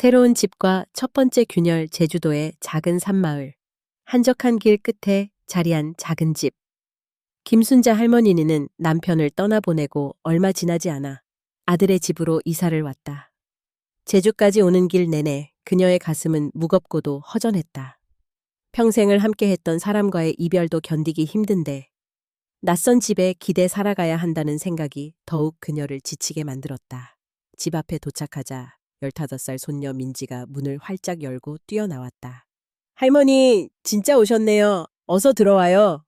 새로운 집과 첫 번째 균열 제주도의 작은 산마을. 한적한 길 끝에 자리한 작은 집. 김순자 할머니는 남편을 떠나보내고 얼마 지나지 않아 아들의 집으로 이사를 왔다. 제주까지 오는 길 내내 그녀의 가슴은 무겁고도 허전했다. 평생을 함께했던 사람과의 이별도 견디기 힘든데 낯선 집에 기대 살아가야 한다는 생각이 더욱 그녀를 지치게 만들었다. 집 앞에 도착하자 15살 손녀 민지가 문을 활짝 열고 뛰어나왔다. 할머니, 진짜 오셨네요. 어서 들어와요.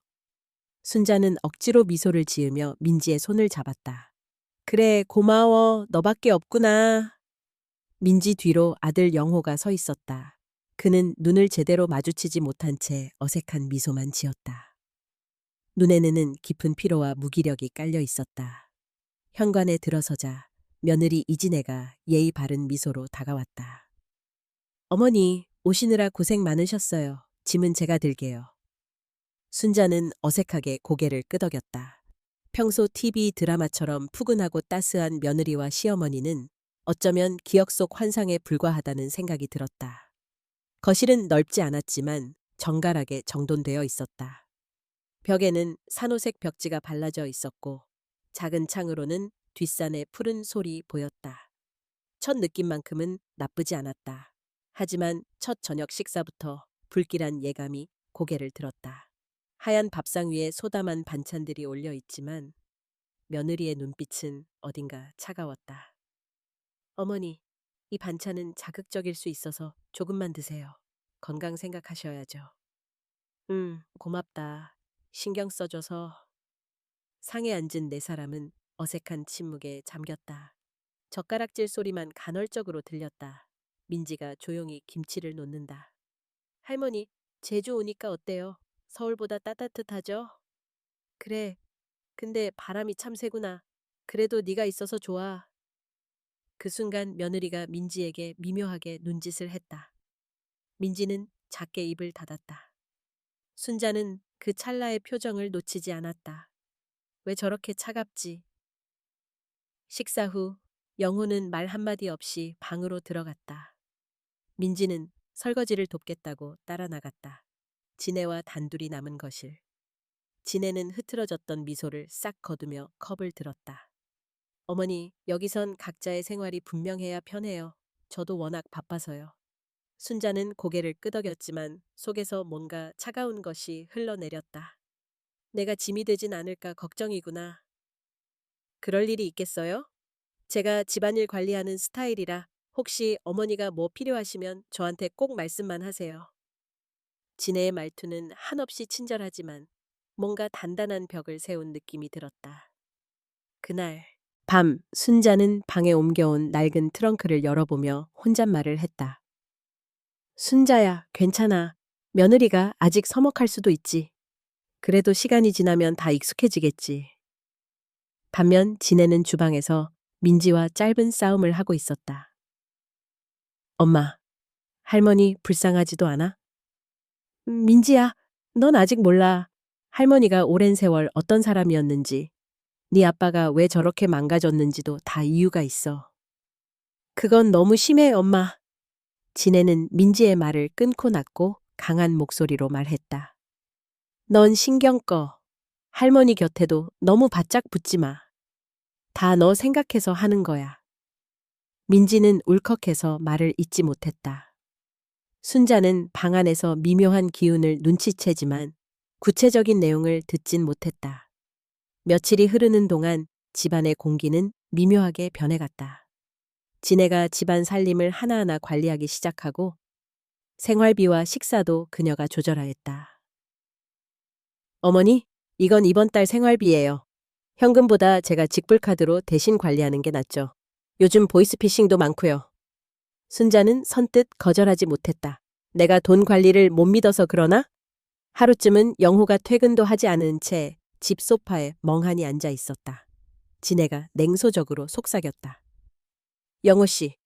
순자는 억지로 미소를 지으며 민지의 손을 잡았다. 그래, 고마워. 너밖에 없구나. 민지 뒤로 아들 영호가 서 있었다. 그는 눈을 제대로 마주치지 못한 채 어색한 미소만 지었다. 눈에는 깊은 피로와 무기력이 깔려 있었다. 현관에 들어서자 며느리 이진애가 예의 바른 미소로 다가왔다. 어머니, 오시느라 고생 많으셨어요. 짐은 제가 들게요. 순자는 어색하게 고개를 끄덕였다. 평소 TV 드라마처럼 푸근하고 따스한 며느리와 시어머니는 어쩌면 기억 속 환상에 불과하다는 생각이 들었다. 거실은 넓지 않았지만 정갈하게 정돈되어 있었다. 벽에는 산호색 벽지가 발라져 있었고 작은 창으로는 뒷산의 푸른 솔이 보였다. 첫 느낌만큼은 나쁘지 않았다. 하지만 첫 저녁 식사부터 불길한 예감이 고개를 들었다. 하얀 밥상 위에 소담한 반찬들이 올려 있지만 며느리의 눈빛은 어딘가 차가웠다. 어머니, 이 반찬은 자극적일 수 있어서 조금만 드세요. 건강 생각하셔야죠. 고맙다. 신경 써줘서. 상에 앉은 네 사람은 어색한 침묵에 잠겼다. 젓가락질 소리만 간헐적으로 들렸다. 민지가 조용히 김치를 놓는다. 할머니, 제주 오니까 어때요? 서울보다 따뜻하죠? 그래, 근데 바람이 참 세구나. 그래도 네가 있어서 좋아. 그 순간 며느리가 민지에게 미묘하게 눈짓을 했다. 민지는 작게 입을 닫았다. 순자는 그 찰나의 표정을 놓치지 않았다. 왜 저렇게 차갑지? 식사 후 영호는 말 한마디 없이 방으로 들어갔다. 민지는 설거지를 돕겠다고 따라 나갔다. 진애와 단둘이 남은 거실. 진애는 흐트러졌던 미소를 싹 거두며 컵을 들었다. 어머니, 여기선 각자의 생활이 분명해야 편해요. 저도 워낙 바빠서요. 순자는 고개를 끄덕였지만 속에서 뭔가 차가운 것이 흘러내렸다. 내가 짐이 되진 않을까 걱정이구나. 그럴 일이 있겠어요? 제가 집안일 관리하는 스타일이라 혹시 어머니가 뭐 필요하시면 저한테 꼭 말씀만 하세요. 진애의 말투는 한없이 친절하지만 뭔가 단단한 벽을 세운 느낌이 들었다. 그날 밤 순자는 방에 옮겨온 낡은 트렁크를 열어보며 혼잣말을 했다. 순자야, 괜찮아. 며느리가 아직 서먹할 수도 있지. 그래도 시간이 지나면 다 익숙해지겠지. 반면 진애는 주방에서 민지와 짧은 싸움을 하고 있었다. 엄마, 할머니 불쌍하지도 않아? 민지야, 넌 아직 몰라. 할머니가 오랜 세월 어떤 사람이었는지, 네 아빠가 왜 저렇게 망가졌는지도 다 이유가 있어. 그건 너무 심해, 엄마. 진애는 민지의 말을 끊고 났고 강한 목소리로 말했다. 넌 신경 꺼. 할머니 곁에도 너무 바짝 붙지 마. 다 너 생각해서 하는 거야. 민지는 울컥해서 말을 잇지 못했다. 순자는 방 안에서 미묘한 기운을 눈치채지만 구체적인 내용을 듣진 못했다. 며칠이 흐르는 동안 집안의 공기는 미묘하게 변해갔다. 진애가 집안 살림을 하나하나 관리하기 시작하고 생활비와 식사도 그녀가 조절하였다. 어머니, 이건 이번 달 생활비예요. 현금보다 제가 직불카드로 대신 관리하는 게 낫죠. 요즘 보이스피싱도 많고요. 순자는 선뜻 거절하지 못했다. 내가 돈 관리를 못 믿어서 그러나? 하루쯤은 영호가 퇴근도 하지 않은 채 집 소파에 멍하니 앉아 있었다. 진애가 냉소적으로 속삭였다. 영호 씨,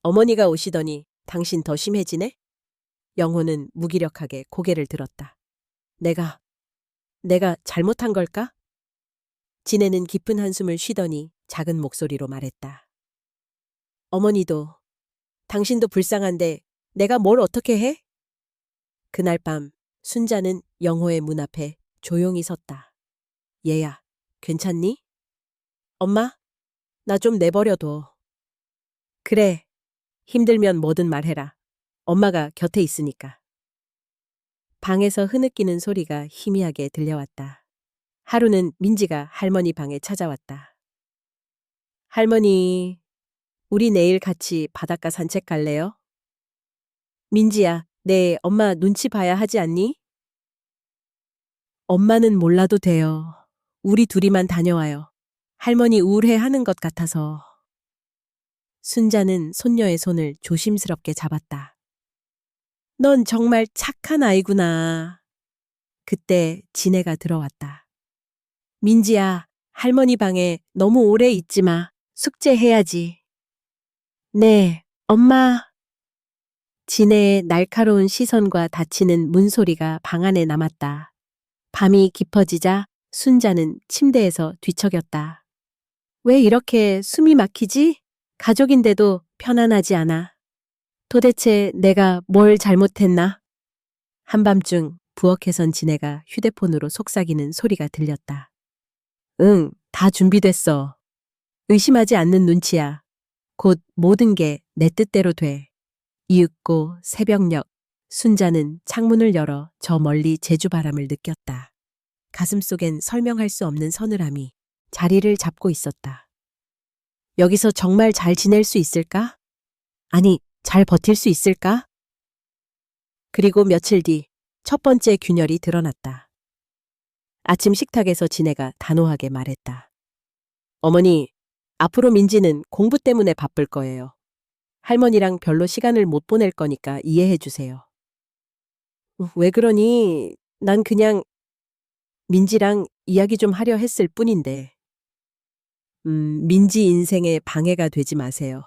어머니가 오시더니 당신 더 심해지네? 영호는 무기력하게 고개를 들었다. 내가 잘못한 걸까? 진애는 깊은 한숨을 쉬더니 작은 목소리로 말했다. 어머니도 당신도 불쌍한데 내가 뭘 어떻게 해? 그날 밤 순자는 영호의 문 앞에 조용히 섰다. 얘야, 괜찮니? 엄마, 나 좀 내버려둬. 그래, 힘들면 뭐든 말해라. 엄마가 곁에 있으니까. 방에서 흐느끼는 소리가 희미하게 들려왔다. 하루는 민지가 할머니 방에 찾아왔다. 할머니, 우리 내일 같이 바닷가 산책 갈래요? 민지야, 네, 엄마 눈치 봐야 하지 않니? 엄마는 몰라도 돼요. 우리 둘이만 다녀와요. 할머니 우울해 하는 것 같아서. 순자는 손녀의 손을 조심스럽게 잡았다. 넌 정말 착한 아이구나. 그때 진애가 들어왔다. 민지야, 할머니 방에 너무 오래 있지 마. 숙제해야지. 네, 엄마. 진애의 날카로운 시선과 닫히는 문소리가 방 안에 남았다. 밤이 깊어지자 순자는 침대에서 뒤척였다. 왜 이렇게 숨이 막히지? 가족인데도 편안하지 않아. 도대체 내가 뭘 잘못했나? 한밤중 부엌에선 진애가 휴대폰으로 속삭이는 소리가 들렸다. 응, 다 준비됐어. 의심하지 않는 눈치야. 곧 모든 게 내 뜻대로 돼. 이윽고 새벽녘 순자는 창문을 열어 저 멀리 제주바람을 느꼈다. 가슴속엔 설명할 수 없는 서늘함이 자리를 잡고 있었다. 여기서 정말 잘 지낼 수 있을까? 아니, 잘 버틸 수 있을까? 그리고 며칠 뒤 첫 번째 균열이 드러났다. 아침 식탁에서 진애가 단호하게 말했다. 어머니, 앞으로 민지는 공부 때문에 바쁠 거예요. 할머니랑 별로 시간을 못 보낼 거니까 이해해 주세요. 왜 그러니? 난 그냥 민지랑 이야기 좀 하려 했을 뿐인데. 민지 인생에 방해가 되지 마세요.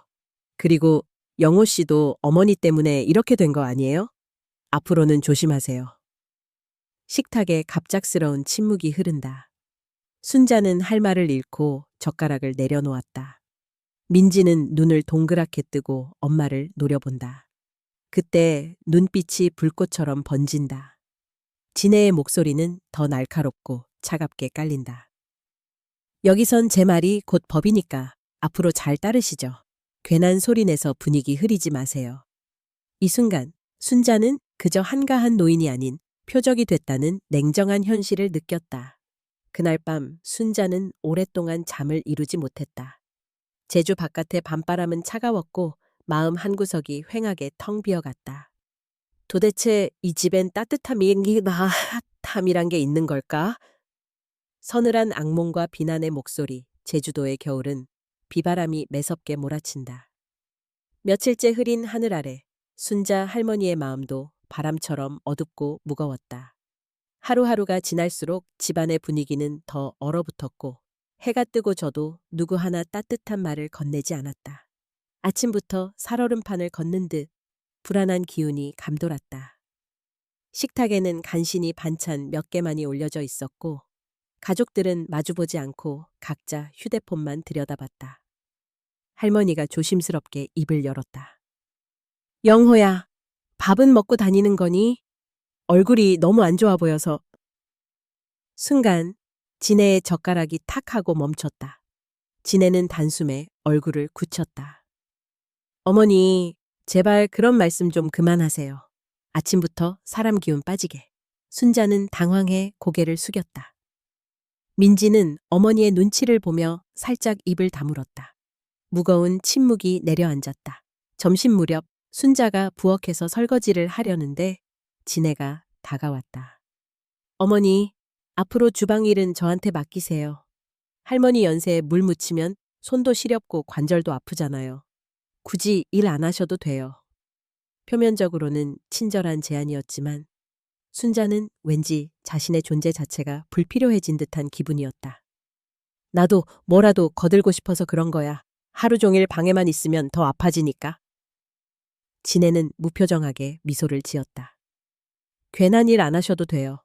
그리고 영호 씨도 어머니 때문에 이렇게 된 거 아니에요? 앞으로는 조심하세요. 식탁에 갑작스러운 침묵이 흐른다. 순자는 할 말을 잃고 젓가락을 내려놓았다. 민지는 눈을 동그랗게 뜨고 엄마를 노려본다. 그때 눈빛이 불꽃처럼 번진다. 진애의 목소리는 더 날카롭고 차갑게 깔린다. 여기선 제 말이 곧 법이니까 앞으로 잘 따르시죠. 괜한 소리 내서 분위기 흐리지 마세요. 이 순간 순자는 그저 한가한 노인이 아닌 표적이 됐다는 냉정한 현실을 느꼈다. 그날 밤 순자는 오랫동안 잠을 이루지 못했다. 제주 바깥의 밤바람은 차가웠고 마음 한구석이 휑하게 텅 비어갔다. 도대체 이 집엔 따뜻함이란 게 있는 걸까? 서늘한 악몽과 비난의 목소리, 제주도의 겨울은 비바람이 매섭게 몰아친다. 며칠째 흐린 하늘 아래 순자 할머니의 마음도 바람처럼 어둡고 무거웠다. 하루하루가 지날수록 집안의 분위기는 더 얼어붙었고 해가 뜨고 져도 누구 하나 따뜻한 말을 건네지 않았다. 아침부터 살얼음판을 걷는 듯 불안한 기운이 감돌았다. 식탁에는 간신히 반찬 몇 개만이 올려져 있었고 가족들은 마주보지 않고 각자 휴대폰만 들여다봤다. 할머니가 조심스럽게 입을 열었다. 영호야, 밥은 먹고 다니는 거니? 얼굴이 너무 안 좋아 보여서. 순간 진애의 젓가락이 탁 하고 멈췄다. 진애는 단숨에 얼굴을 굳혔다. 어머니, 제발 그런 말씀 좀 그만하세요. 아침부터 사람 기운 빠지게. 순자는 당황해 고개를 숙였다. 민지는 어머니의 눈치를 보며 살짝 입을 다물었다. 무거운 침묵이 내려앉았다. 점심 무렵 순자가 부엌에서 설거지를 하려는데 진애가 다가왔다. 어머니, 앞으로 주방 일은 저한테 맡기세요. 할머니 연세에 물 묻히면 손도 시렵고 관절도 아프잖아요. 굳이 일 안 하셔도 돼요. 표면적으로는 친절한 제안이었지만 순자는 왠지 자신의 존재 자체가 불필요해진 듯한 기분이었다. 나도 뭐라도 거들고 싶어서 그런 거야. 하루 종일 방에만 있으면 더 아파지니까. 진애는 무표정하게 미소를 지었다. 괜한 일 안 하셔도 돼요.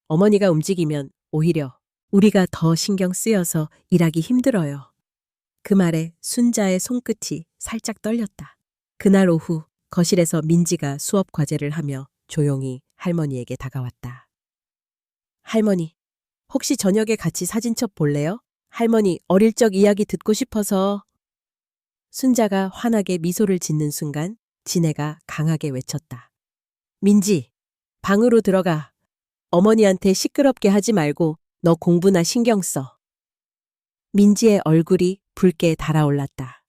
어머니가 움직이면 오히려 우리가 더 신경 쓰여서 일하기 힘들어요. 그 말에 순자의 손끝이 살짝 떨렸다. 그날 오후 거실에서 민지가 수업 과제를 하며 조용히 할머니에게 다가왔다. 할머니, 혹시 저녁에 같이 사진첩 볼래요? 할머니, 어릴 적 이야기 듣고 싶어서. 순자가 환하게 미소를 짓는 순간 진애가 강하게 외쳤다. 민지, 방으로 들어가. 어머니한테 시끄럽게 하지 말고 너 공부나 신경 써. 민지의 얼굴이 붉게 달아올랐다.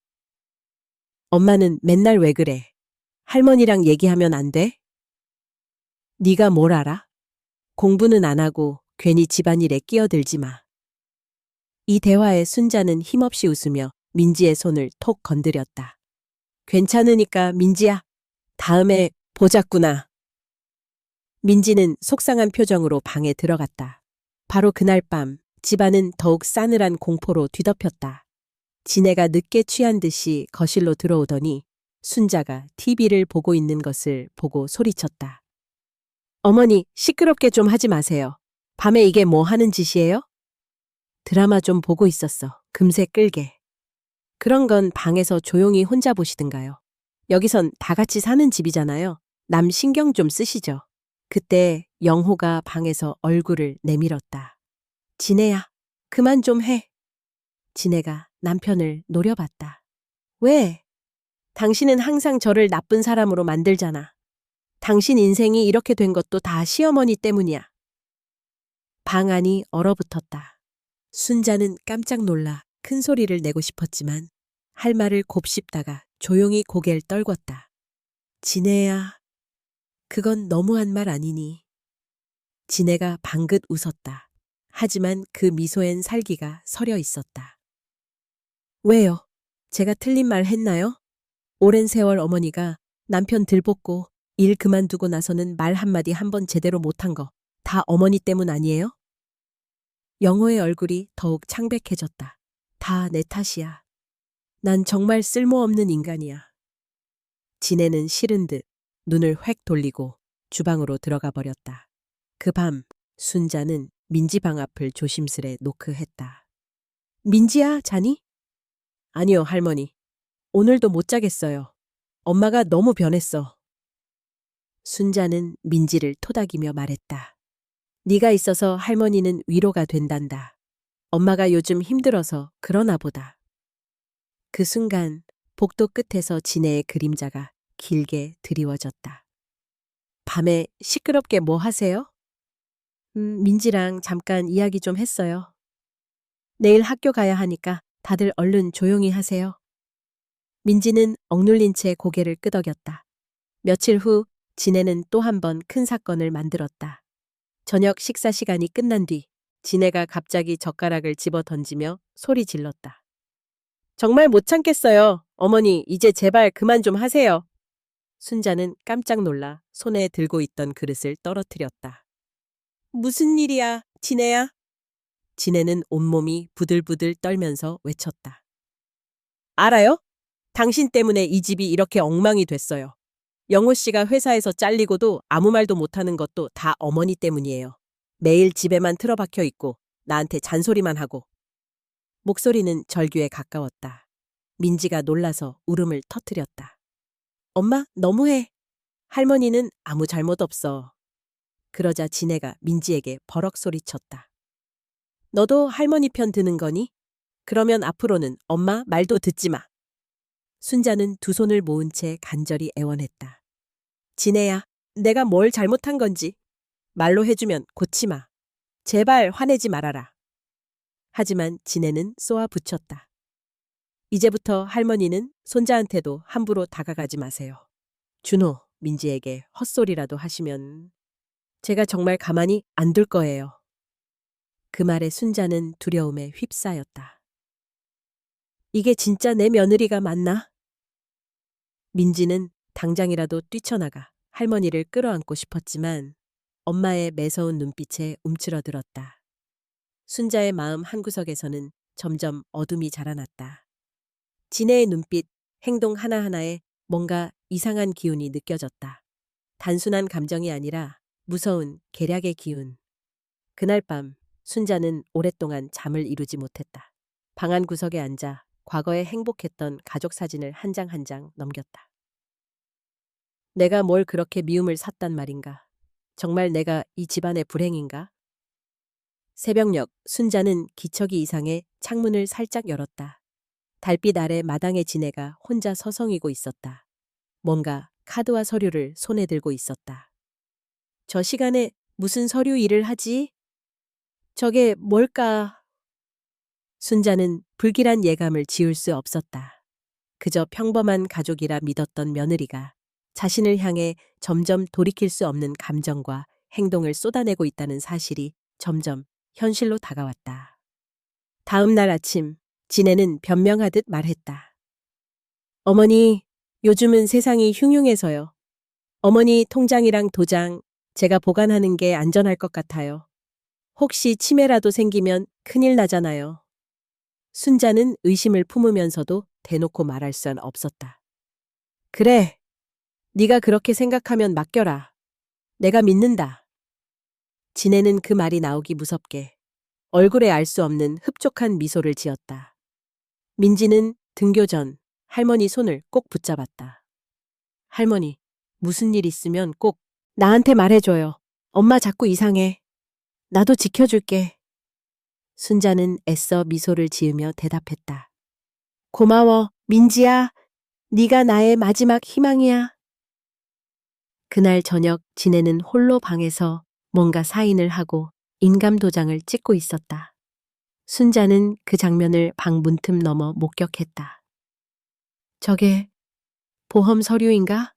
엄마는 맨날 왜 그래? 할머니랑 얘기하면 안 돼? 네가 뭘 알아? 공부는 안 하고 괜히 집안일에 끼어들지 마. 이 대화에 순자는 힘없이 웃으며 민지의 손을 톡 건드렸다. 괜찮으니까 민지야. 다음에 보자꾸나. 민지는 속상한 표정으로 방에 들어갔다. 바로 그날 밤 집안은 더욱 싸늘한 공포로 뒤덮였다. 진애가 늦게 취한 듯이 거실로 들어오더니 순자가 TV를 보고 있는 것을 보고 소리쳤다. 어머니, 시끄럽게 좀 하지 마세요. 밤에 이게 뭐 하는 짓이에요? 드라마 좀 보고 있었어. 금세 끌게. 그런 건 방에서 조용히 혼자 보시든가요. 여기선 다 같이 사는 집이잖아요. 남 신경 좀 쓰시죠. 그때 영호가 방에서 얼굴을 내밀었다. 진애야, 그만 좀 해. 진애가 남편을 노려봤다. 왜? 당신은 항상 저를 나쁜 사람으로 만들잖아. 당신 인생이 이렇게 된 것도 다 시어머니 때문이야. 방 안이 얼어붙었다. 순자는 깜짝 놀라 큰 소리를 내고 싶었지만 할 말을 곱씹다가 조용히 고개를 떨궜다. 진애야, 그건 너무한 말 아니니. 진애가 방긋 웃었다. 하지만 그 미소엔 살기가 서려 있었다. 왜요? 제가 틀린 말 했나요? 오랜 세월 어머니가 남편 들볶고 일 그만두고 나서는 말 한마디 한 번 제대로 못한 거 다 어머니 때문 아니에요? 영호의 얼굴이 더욱 창백해졌다. 다 내 탓이야. 난 정말 쓸모없는 인간이야. 진애는 싫은 듯 눈을 획 돌리고 주방으로 들어가 버렸다. 그 밤 순자는 민지 방 앞을 조심스레 노크했다. 민지야, 자니? 아니요, 할머니. 오늘도 못 자겠어요. 엄마가 너무 변했어. 순자는 민지를 토닥이며 말했다. 네가 있어서 할머니는 위로가 된단다. 엄마가 요즘 힘들어서 그러나 보다. 그 순간 복도 끝에서 진애의 그림자가 길게 드리워졌다. 밤에 시끄럽게 뭐 하세요? 민지랑 잠깐 이야기 좀 했어요. 내일 학교 가야 하니까 다들 얼른 조용히 하세요. 민지는 억눌린 채 고개를 끄덕였다. 며칠 후 진애는 또 한 번 큰 사건을 만들었다. 저녁 식사 시간이 끝난 뒤 진애가 갑자기 젓가락을 집어 던지며 소리 질렀다. 정말 못 참겠어요. 어머니, 이제 제발 그만 좀 하세요. 순자는 깜짝 놀라 손에 들고 있던 그릇을 떨어뜨렸다. 무슨 일이야, 진애야? 진애는 온몸이 부들부들 떨면서 외쳤다. 알아요? 당신 때문에 이 집이 이렇게 엉망이 됐어요. 영호 씨가 회사에서 잘리고도 아무 말도 못하는 것도 다 어머니 때문이에요. 매일 집에만 틀어박혀 있고 나한테 잔소리만 하고. 목소리는 절규에 가까웠다. 민지가 놀라서 울음을 터뜨렸다. 엄마, 너무해. 할머니는 아무 잘못 없어. 그러자 진애가 민지에게 버럭 소리쳤다. 너도 할머니 편 드는 거니? 그러면 앞으로는 엄마 말도 듣지 마. 순자는 두 손을 모은 채 간절히 애원했다. 진애야, 내가 뭘 잘못한 건지 말로 해주면 고치 마. 제발 화내지 말아라. 하지만 진애는 쏘아 붙였다. 이제부터 할머니는 손자한테도 함부로 다가가지 마세요. 준호, 민지에게 헛소리라도 하시면 제가 정말 가만히 안 둘 거예요. 그 말에 순자는 두려움에 휩싸였다. 이게 진짜 내 며느리가 맞나? 민지는 당장이라도 뛰쳐나가 할머니를 끌어안고 싶었지만 엄마의 매서운 눈빛에 움츠러들었다. 순자의 마음 한구석에서는 점점 어둠이 자라났다. 진애의 눈빛, 행동 하나하나에 뭔가 이상한 기운이 느껴졌다. 단순한 감정이 아니라 무서운 계략의 기운. 그날 밤 순자는 오랫동안 잠을 이루지 못했다. 방 한 구석에 앉아 과거에 행복했던 가족 사진을 한 장 한 장 넘겼다. 내가 뭘 그렇게 미움을 샀단 말인가? 정말 내가 이 집안의 불행인가? 새벽녘 순자는 기척이 이상해 창문을 살짝 열었다. 달빛 아래 마당에 지네가 혼자 서성이고 있었다. 뭔가 카드와 서류를 손에 들고 있었다. 저 시간에 무슨 서류 일을 하지? 저게 뭘까? 순자는 불길한 예감을 지울 수 없었다. 그저 평범한 가족이라 믿었던 며느리가 자신을 향해 점점 돌이킬 수 없는 감정과 행동을 쏟아내고 있다는 사실이 점점 현실로 다가왔다. 다음 날 아침, 지네는 변명하듯 말했다. 어머니, 요즘은 세상이 흉흉해서요. 어머니 통장이랑 도장 제가 보관하는 게 안전할 것 같아요. 혹시 치매라도 생기면 큰일 나잖아요. 순자는 의심을 품으면서도 대놓고 말할 수는 없었다. 그래, 네가 그렇게 생각하면 맡겨라. 내가 믿는다. 지네는 그 말이 나오기 무섭게 얼굴에 알 수 없는 흡족한 미소를 지었다. 민지는 등교 전 할머니 손을 꼭 붙잡았다. 할머니, 무슨 일 있으면 꼭 나한테 말해줘요. 엄마 자꾸 이상해. 나도 지켜줄게. 순자는 애써 미소를 지으며 대답했다. 고마워, 민지야. 네가 나의 마지막 희망이야. 그날 저녁 지네는 홀로 방에서 뭔가 사인을 하고 인감도장을 찍고 있었다. 순자는 그 장면을 방 문틈 넘어 목격했다. 저게 보험 서류인가?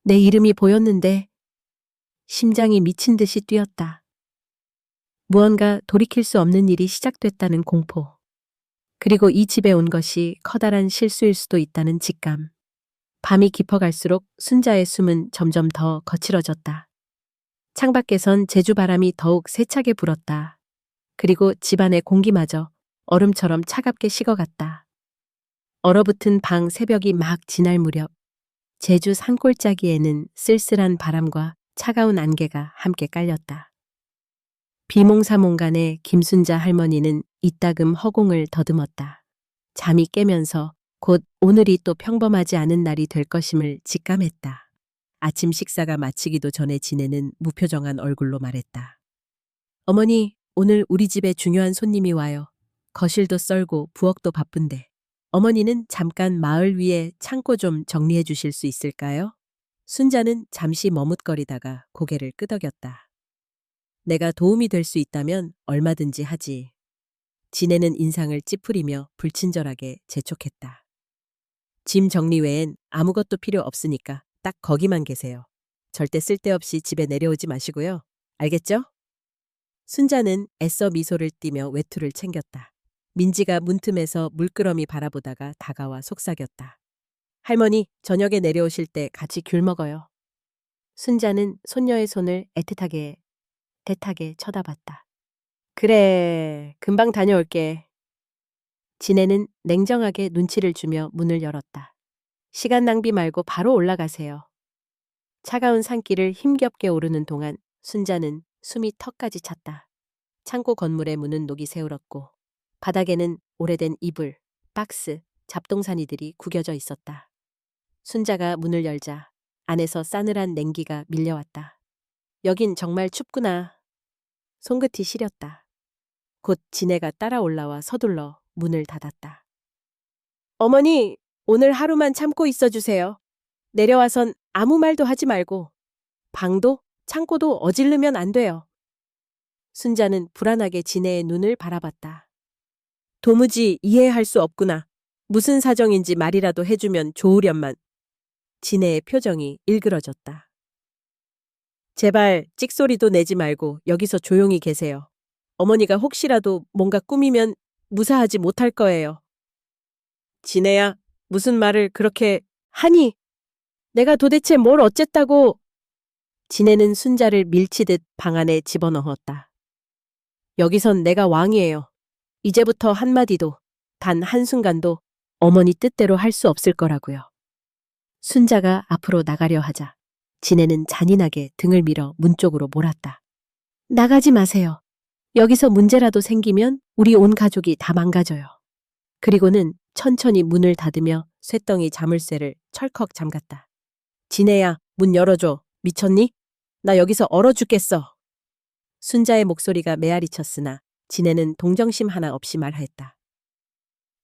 내 이름이 보였는데 심장이 미친 듯이 뛰었다. 무언가 돌이킬 수 없는 일이 시작됐다는 공포. 그리고 이 집에 온 것이 커다란 실수일 수도 있다는 직감. 밤이 깊어갈수록 순자의 숨은 점점 더 거칠어졌다. 창밖에선 제주바람이 더욱 세차게 불었다. 그리고 집안의 공기마저 얼음처럼 차갑게 식어갔다. 얼어붙은 방 새벽이 막 지날 무렵 제주 산골짜기에는 쓸쓸한 바람과 차가운 안개가 함께 깔렸다. 비몽사몽간에 김순자 할머니는 이따금 허공을 더듬었다. 잠이 깨면서 곧 오늘이 또 평범하지 않은 날이 될 것임을 직감했다. 아침 식사가 마치기도 전에 지네는 무표정한 얼굴로 말했다. 어머니, 오늘 우리 집에 중요한 손님이 와요. 거실도 썰고 부엌도 바쁜데. 어머니는 잠깐 마을 위에 창고 좀 정리해 주실 수 있을까요? 순자는 잠시 머뭇거리다가 고개를 끄덕였다. 내가 도움이 될 수 있다면 얼마든지 하지. 지네는 인상을 찌푸리며 불친절하게 재촉했다. 짐 정리 외엔 아무것도 필요 없으니까 딱 거기만 계세요. 절대 쓸데없이 집에 내려오지 마시고요. 알겠죠? 순자는 애써 미소를 띠며 외투를 챙겼다. 민지가 문틈에서 물끄러미 바라보다가 다가와 속삭였다. 할머니, 저녁에 내려오실 때 같이 귤 먹어요. 순자는 손녀의 손을 애틋하게 대타게 쳐다봤다. 그래, 금방 다녀올게. 지네는 냉정하게 눈치를 주며 문을 열었다. 시간 낭비 말고 바로 올라가세요. 차가운 산길을 힘겹게 오르는 동안 순자는 숨이 턱까지 찼다. 창고 건물의 문은 녹이 세울었고 바닥에는 오래된 이불, 박스, 잡동사니들이 구겨져 있었다. 순자가 문을 열자 안에서 싸늘한 냉기가 밀려왔다. 여긴 정말 춥구나. 손끝이 시렸다. 곧 지네가 따라 올라와 서둘러 문을 닫았다. 어머니, 오늘 하루만 참고 있어주세요. 내려와선 아무 말도 하지 말고 방도 창고도 어지르면 안 돼요. 순자는 불안하게 지네의 눈을 바라봤다. 도무지 이해할 수 없구나. 무슨 사정인지 말이라도 해주면 좋으련만. 지네의 표정이 일그러졌다. 제발 찍소리도 내지 말고 여기서 조용히 계세요. 어머니가 혹시라도 뭔가 꾸미면 무사하지 못할 거예요. 지네야, 무슨 말을 그렇게 하니? 내가 도대체 뭘 어쨌다고? 지네는 순자를 밀치듯 방 안에 집어넣었다. 여기선 내가 왕이에요. 이제부터 한마디도, 단 한순간도 어머니 뜻대로 할 수 없을 거라고요. 순자가 앞으로 나가려 하자 지네는 잔인하게 등을 밀어 문 쪽으로 몰았다. 나가지 마세요. 여기서 문제라도 생기면 우리 온 가족이 다 망가져요. 그리고는 천천히 문을 닫으며 쇳덩이 자물쇠를 철컥 잠갔다. 지네야, 문 열어줘. 미쳤니? 나 여기서 얼어 죽겠어. 순자의 목소리가 메아리쳤으나 진애는 동정심 하나 없이 말했다.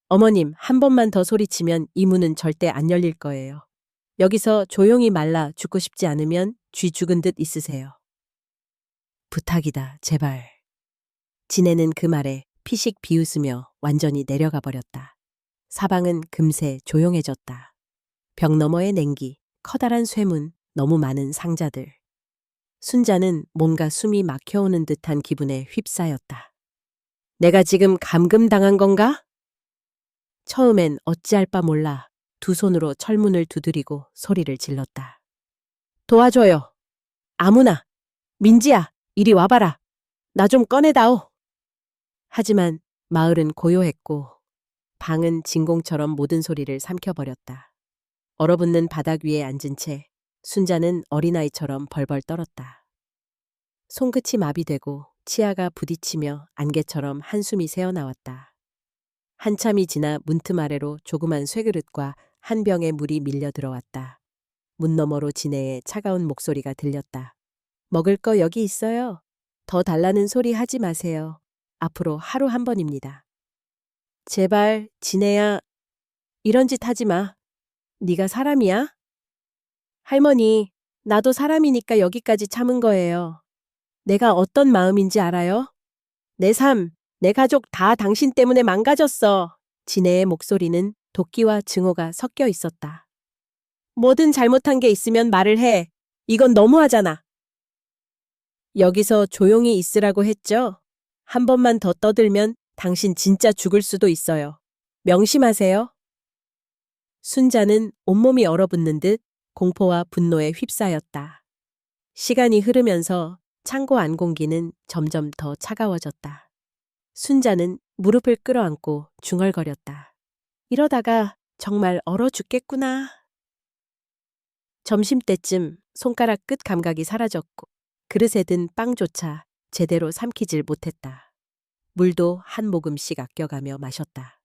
어머님, 한 번만 더 소리치면 이 문은 절대 안 열릴 거예요. 여기서 조용히 말라 죽고 싶지 않으면 쥐 죽은 듯 있으세요. 부탁이다, 제발. 진애는 그 말에 피식 비웃으며 완전히 내려가 버렸다. 사방은 금세 조용해졌다. 벽 너머의 냉기, 커다란 쇠문, 너무 많은 상자들. 순자는 뭔가 숨이 막혀오는 듯한 기분에 휩싸였다. 내가 지금 감금당한 건가? 처음엔 어찌할 바 몰라 두 손으로 철문을 두드리고 소리를 질렀다. 도와줘요. 아무나. 민지야, 이리 와봐라. 나 좀 꺼내다오. 하지만 마을은 고요했고 방은 진공처럼 모든 소리를 삼켜버렸다. 얼어붙는 바닥 위에 앉은 채 순자는 어린아이처럼 벌벌 떨었다. 손끝이 마비되고 치아가 부딪히며 안개처럼 한숨이 새어나왔다. 한참이 지나 문틈 아래로 조그만 쇠그릇과 한 병의 물이 밀려 들어왔다. 문 너머로 진애의 차가운 목소리가 들렸다. 먹을 거 여기 있어요. 더 달라는 소리 하지 마세요. 앞으로 하루 한 번입니다. 제발, 진애야. 이런 짓 하지 마. 네가 사람이야? 할머니, 나도 사람이니까 여기까지 참은 거예요. 내가 어떤 마음인지 알아요? 내 삶, 내 가족 다 당신 때문에 망가졌어. 진애의 목소리는 도끼와 증오가 섞여 있었다. 뭐든 잘못한 게 있으면 말을 해. 이건 너무하잖아. 여기서 조용히 있으라고 했죠? 한 번만 더 떠들면 당신 진짜 죽을 수도 있어요. 명심하세요. 순자는 온몸이 얼어붙는 듯 공포와 분노에 휩싸였다. 시간이 흐르면서 창고 안 공기는 점점 더 차가워졌다. 순자는 무릎을 끌어안고 중얼거렸다. 이러다가 정말 얼어 죽겠구나. 점심때쯤 손가락 끝 감각이 사라졌고 그릇에 든 빵조차 제대로 삼키질 못했다. 물도 한 모금씩 아껴가며 마셨다.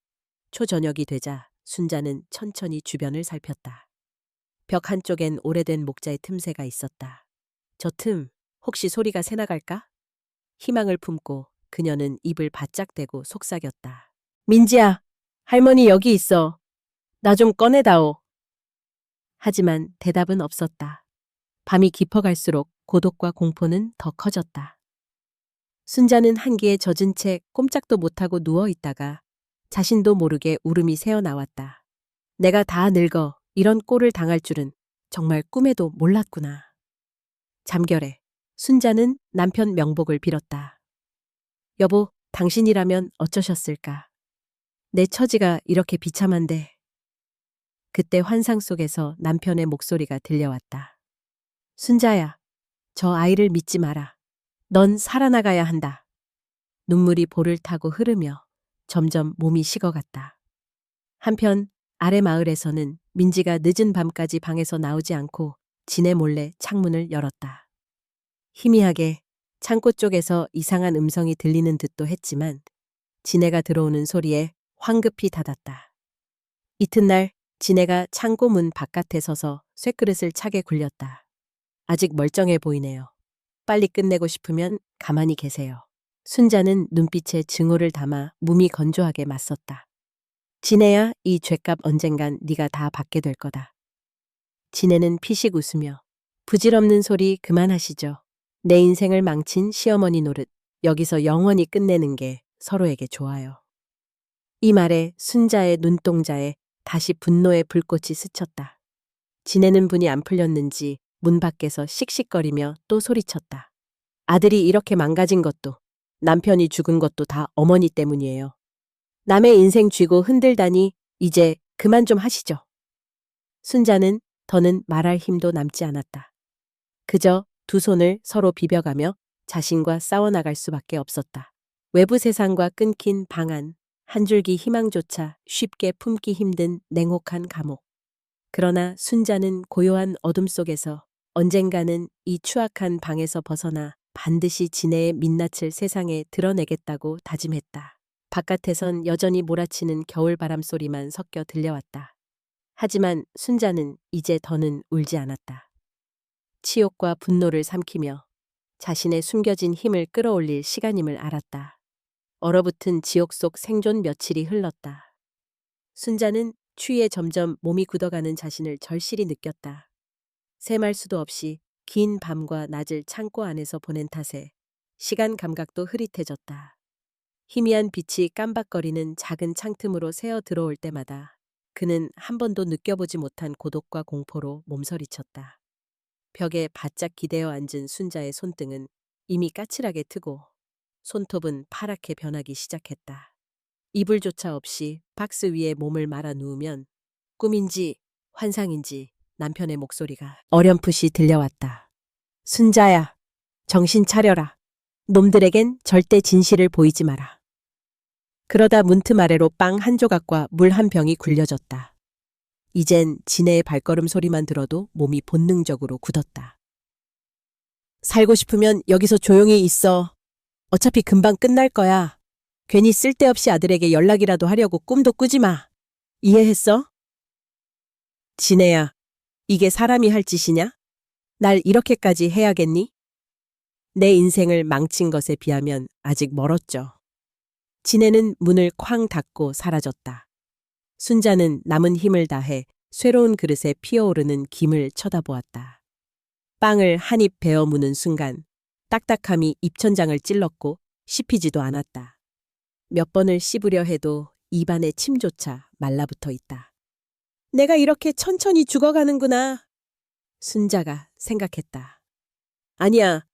초저녁이 되자 순자는 천천히 주변을 살폈다. 벽 한쪽엔 오래된 목자의 틈새가 있었다. 저 틈, 혹시 소리가 새나갈까? 희망을 품고 그녀는 입을 바짝 대고 속삭였다. 민지야, 할머니 여기 있어. 나 좀 꺼내다오. 하지만 대답은 없었다. 밤이 깊어갈수록 고독과 공포는 더 커졌다. 순자는 한기에 젖은 채 꼼짝도 못하고 누워있다가 자신도 모르게 울음이 새어나왔다. 내가 다 늙어 이런 꼴을 당할 줄은 정말 꿈에도 몰랐구나. 잠결에 순자는 남편 명복을 빌었다. 여보, 당신이라면 어쩌셨을까? 내 처지가 이렇게 비참한데. 그때 환상 속에서 남편의 목소리가 들려왔다. 순자야, 저 아이를 믿지 마라. 넌 살아나가야 한다. 눈물이 볼을 타고 흐르며 점점 몸이 식어갔다. 한편 아래 마을에서는 민지가 늦은 밤까지 방에서 나오지 않고 지네 몰래 창문을 열었다. 희미하게 창고 쪽에서 이상한 음성이 들리는 듯도 했지만 지네가 들어오는 소리에 황급히 닫았다. 이튿날 지네가 창고 문 바깥에 서서 쇠그릇을 차게 굴렸다. 아직 멀쩡해 보이네요. 빨리 끝내고 싶으면 가만히 계세요. 순자는 눈빛에 증오를 담아 몸이 건조하게 맞섰다. 지네야, 이 죗값 언젠간 네가 다 받게 될 거다. 지네는 피식 웃으며 부질없는 소리 그만하시죠. 내 인생을 망친 시어머니 노릇 여기서 영원히 끝내는 게 서로에게 좋아요. 이 말에 순자의 눈동자에 다시 분노의 불꽃이 스쳤다. 지네는 분이 안 풀렸는지 문 밖에서 씩씩거리며 또 소리쳤다. 아들이 이렇게 망가진 것도 남편이 죽은 것도 다 어머니 때문이에요. 남의 인생 쥐고 흔들다니 이제 그만 좀 하시죠. 순자는 더는 말할 힘도 남지 않았다. 그저 두 손을 서로 비벼가며 자신과 싸워나갈 수밖에 없었다. 외부 세상과 끊긴 방 안, 한 줄기 희망조차 쉽게 품기 힘든 냉혹한 감옥. 그러나 순자는 고요한 어둠 속에서 언젠가는 이 추악한 방에서 벗어나 반드시 지네의 민낯을 세상에 드러내겠다고 다짐했다. 바깥에선 여전히 몰아치는 겨울바람 소리만 섞여 들려왔다. 하지만 순자는 이제 더는 울지 않았다. 치욕과 분노를 삼키며 자신의 숨겨진 힘을 끌어올릴 시간임을 알았다. 얼어붙은 지옥 속 생존 며칠이 흘렀다. 순자는 추위에 점점 몸이 굳어가는 자신을 절실히 느꼈다. 새말 수도 없이 긴 밤과 낮을 창고 안에서 보낸 탓에 시간 감각도 흐릿해졌다. 희미한 빛이 깜박거리는 작은 창틈으로 새어 들어올 때마다 그는 한 번도 느껴보지 못한 고독과 공포로 몸서리쳤다. 벽에 바짝 기대어 앉은 순자의 손등은 이미 까칠하게 트고 손톱은 파랗게 변하기 시작했다. 이불조차 없이 박스 위에 몸을 말아 누우면 꿈인지 환상인지 남편의 목소리가 어렴풋이 들려왔다. 순자야, 정신 차려라. 놈들에겐 절대 진실을 보이지 마라. 그러다 문틈 아래로 빵 한 조각과 물 한 병이 굴려졌다. 이젠 진해의 발걸음 소리만 들어도 몸이 본능적으로 굳었다. 살고 싶으면 여기서 조용히 있어. 어차피 금방 끝날 거야. 괜히 쓸데없이 아들에게 연락이라도 하려고 꿈도 꾸지 마. 이해했어? 진해야, 이게 사람이 할 짓이냐? 날 이렇게까지 해야겠니? 내 인생을 망친 것에 비하면 아직 멀었죠. 진해는 문을 쾅 닫고 사라졌다. 순자는 남은 힘을 다해 쇠로운 그릇에 피어오르는 김을 쳐다보았다. 빵을 한 입 베어 무는 순간 딱딱함이 입천장을 찔렀고 씹히지도 않았다. 몇 번을 씹으려 해도 입안에 침조차 말라붙어 있다. 내가 이렇게 천천히 죽어가는구나. 순자가 생각했다. 아니야,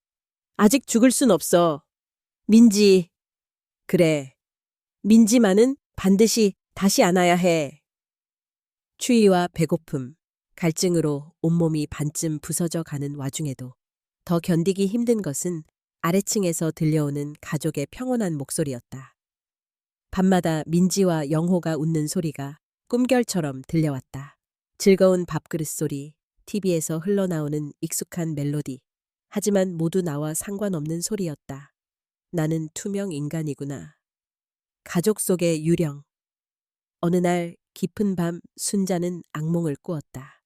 아직 죽을 순 없어. 민지, 그래. 민지만은 반드시 다시 안아야 해. 추위와 배고픔, 갈증으로 온몸이 반쯤 부서져 가는 와중에도 더 견디기 힘든 것은 아래층에서 들려오는 가족의 평온한 목소리였다. 밤마다 민지와 영호가 웃는 소리가 꿈결처럼 들려왔다. 즐거운 밥그릇 소리, TV에서 흘러나오는 익숙한 멜로디. 하지만 모두 나와 상관없는 소리였다. 나는 투명 인간이구나. 가족 속의 유령. 어느 날 깊은 밤 순자는 악몽을 꾸었다.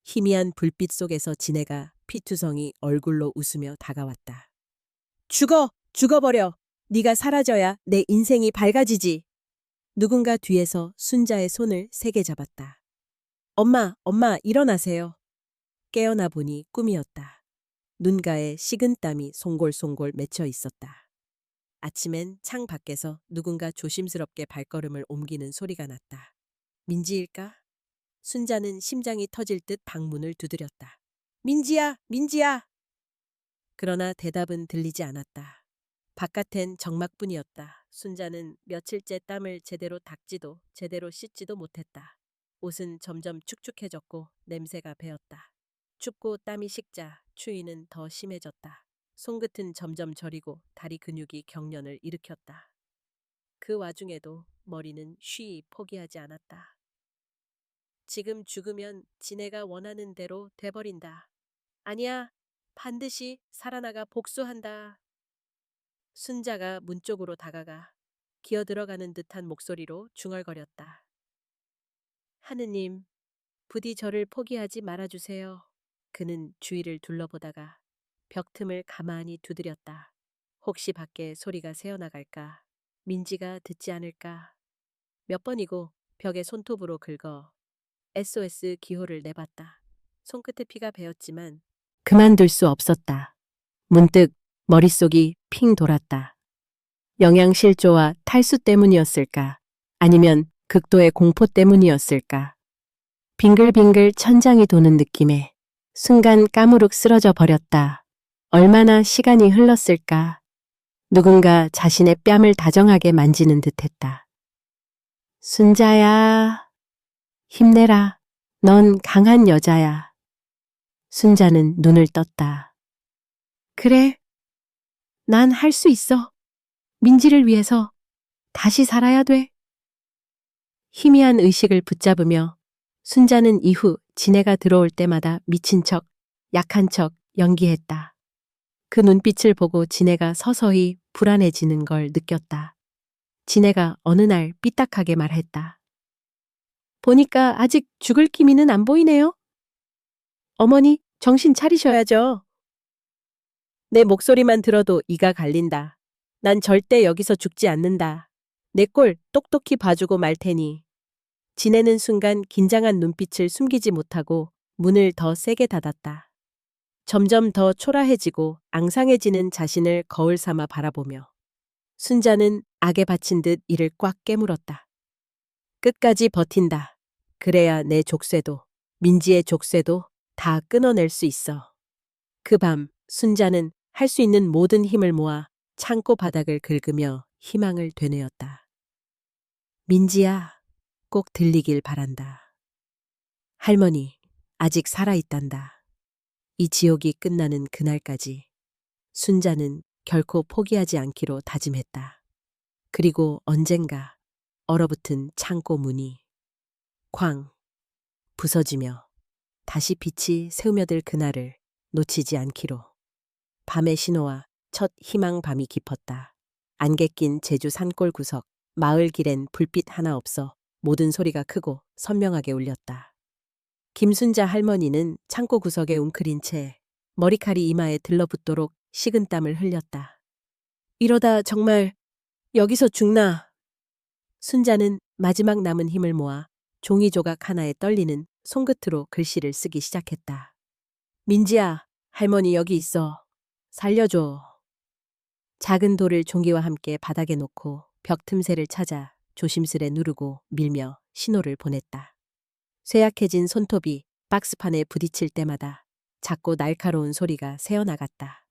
희미한 불빛 속에서 진해가 피투성이 얼굴로 웃으며 다가왔다. 죽어버려. 네가 사라져야 내 인생이 밝아지지. 누군가 뒤에서 순자의 손을 세게 잡았다. 엄마, 일어나세요. 깨어나 보니 꿈이었다. 눈가에 식은땀이 송골송골 맺혀 있었다. 아침엔 창 밖에서 누군가 조심스럽게 발걸음을 옮기는 소리가 났다. 민지일까? 순자는 심장이 터질 듯 방문을 두드렸다. 민지야! 그러나 대답은 들리지 않았다. 바깥엔 정막뿐이었다. 순자는 며칠째 땀을 제대로 닦지도 제대로 씻지도 못했다. 옷은 점점 축축해졌고 냄새가 배었다. 춥고 땀이 식자 추위는 더 심해졌다. 손끝은 점점 저리고 다리 근육이 경련을 일으켰다. 그 와중에도 머리는 쉬이 포기하지 않았다. 지금 죽으면 진해가 원하는 대로 돼버린다. 아니야, 반드시 살아나가 복수한다. 순자가 문 쪽으로 다가가 기어들어가는 듯한 목소리로 중얼거렸다. 하느님, 부디 저를 포기하지 말아주세요. 그는 주위를 둘러보다가 벽 틈을 가만히 두드렸다. 혹시 밖에 소리가 새어나갈까? 민지가 듣지 않을까? 몇 번이고 벽에 손톱으로 긁어 SOS 기호를 내봤다. 손끝에 피가 배었지만 그만둘 수 없었다. 문득 머릿속이 핑 돌았다. 영양실조와 탈수 때문이었을까? 아니면 극도의 공포 때문이었을까? 빙글빙글 천장이 도는 느낌에 순간 까무룩 쓰러져 버렸다. 얼마나 시간이 흘렀을까? 누군가 자신의 뺨을 다정하게 만지는 듯했다. 순자야, 힘내라. 넌 강한 여자야. 순자는 눈을 떴다. 그래, 난 할 수 있어. 민지를 위해서 다시 살아야 돼. 희미한 의식을 붙잡으며 순자는 이후 진해가 들어올 때마다 미친 척, 약한 척 연기했다. 그 눈빛을 보고 진해가 서서히 불안해지는 걸 느꼈다. 진해가 어느 날 삐딱하게 말했다. 보니까 아직 죽을 기미는 안 보이네요. 어머니, 정신 차리셔야죠. 내 목소리만 들어도 이가 갈린다. 난 절대 여기서 죽지 않는다. 내 꼴 똑똑히 봐주고 말 테니. 지내는 순간 긴장한 눈빛을 숨기지 못하고 문을 더 세게 닫았다. 점점 더 초라해지고 앙상해지는 자신을 거울 삼아 바라보며 순자는 악에 바친 듯 이를 꽉 깨물었다. 끝까지 버틴다. 그래야 내 족쇄도, 민지의 족쇄도 다 끊어낼 수 있어. 그 밤 순자는 할 수 있는 모든 힘을 모아 창고 바닥을 긁으며 희망을 되뇌었다. 민지야, 꼭 들리길 바란다. 할머니, 아직 살아있단다. 이 지옥이 끝나는 그날까지 순자는 결코 포기하지 않기로 다짐했다. 그리고 언젠가 얼어붙은 창고 문이 쾅 부서지며 다시 빛이 새우며들 그날을 놓치지 않기로. 밤의 신호와 첫 희망밤이 깊었다. 안개 낀 제주 산골 구석, 마을 길엔 불빛 하나 없어 모든 소리가 크고 선명하게 울렸다. 김순자 할머니는 창고 구석에 웅크린 채 머리칼이 이마에 들러붙도록 식은땀을 흘렸다. 이러다 정말 여기서 죽나? 순자는 마지막 남은 힘을 모아 종이 조각 하나에 떨리는 손끝으로 글씨를 쓰기 시작했다. 민지야, 할머니 여기 있어. 살려줘. 작은 돌을 종이와 함께 바닥에 놓고 벽 틈새를 찾아 조심스레 누르고 밀며 신호를 보냈다. 쇠약해진 손톱이 박스판에 부딪힐 때마다 작고 날카로운 소리가 새어나갔다.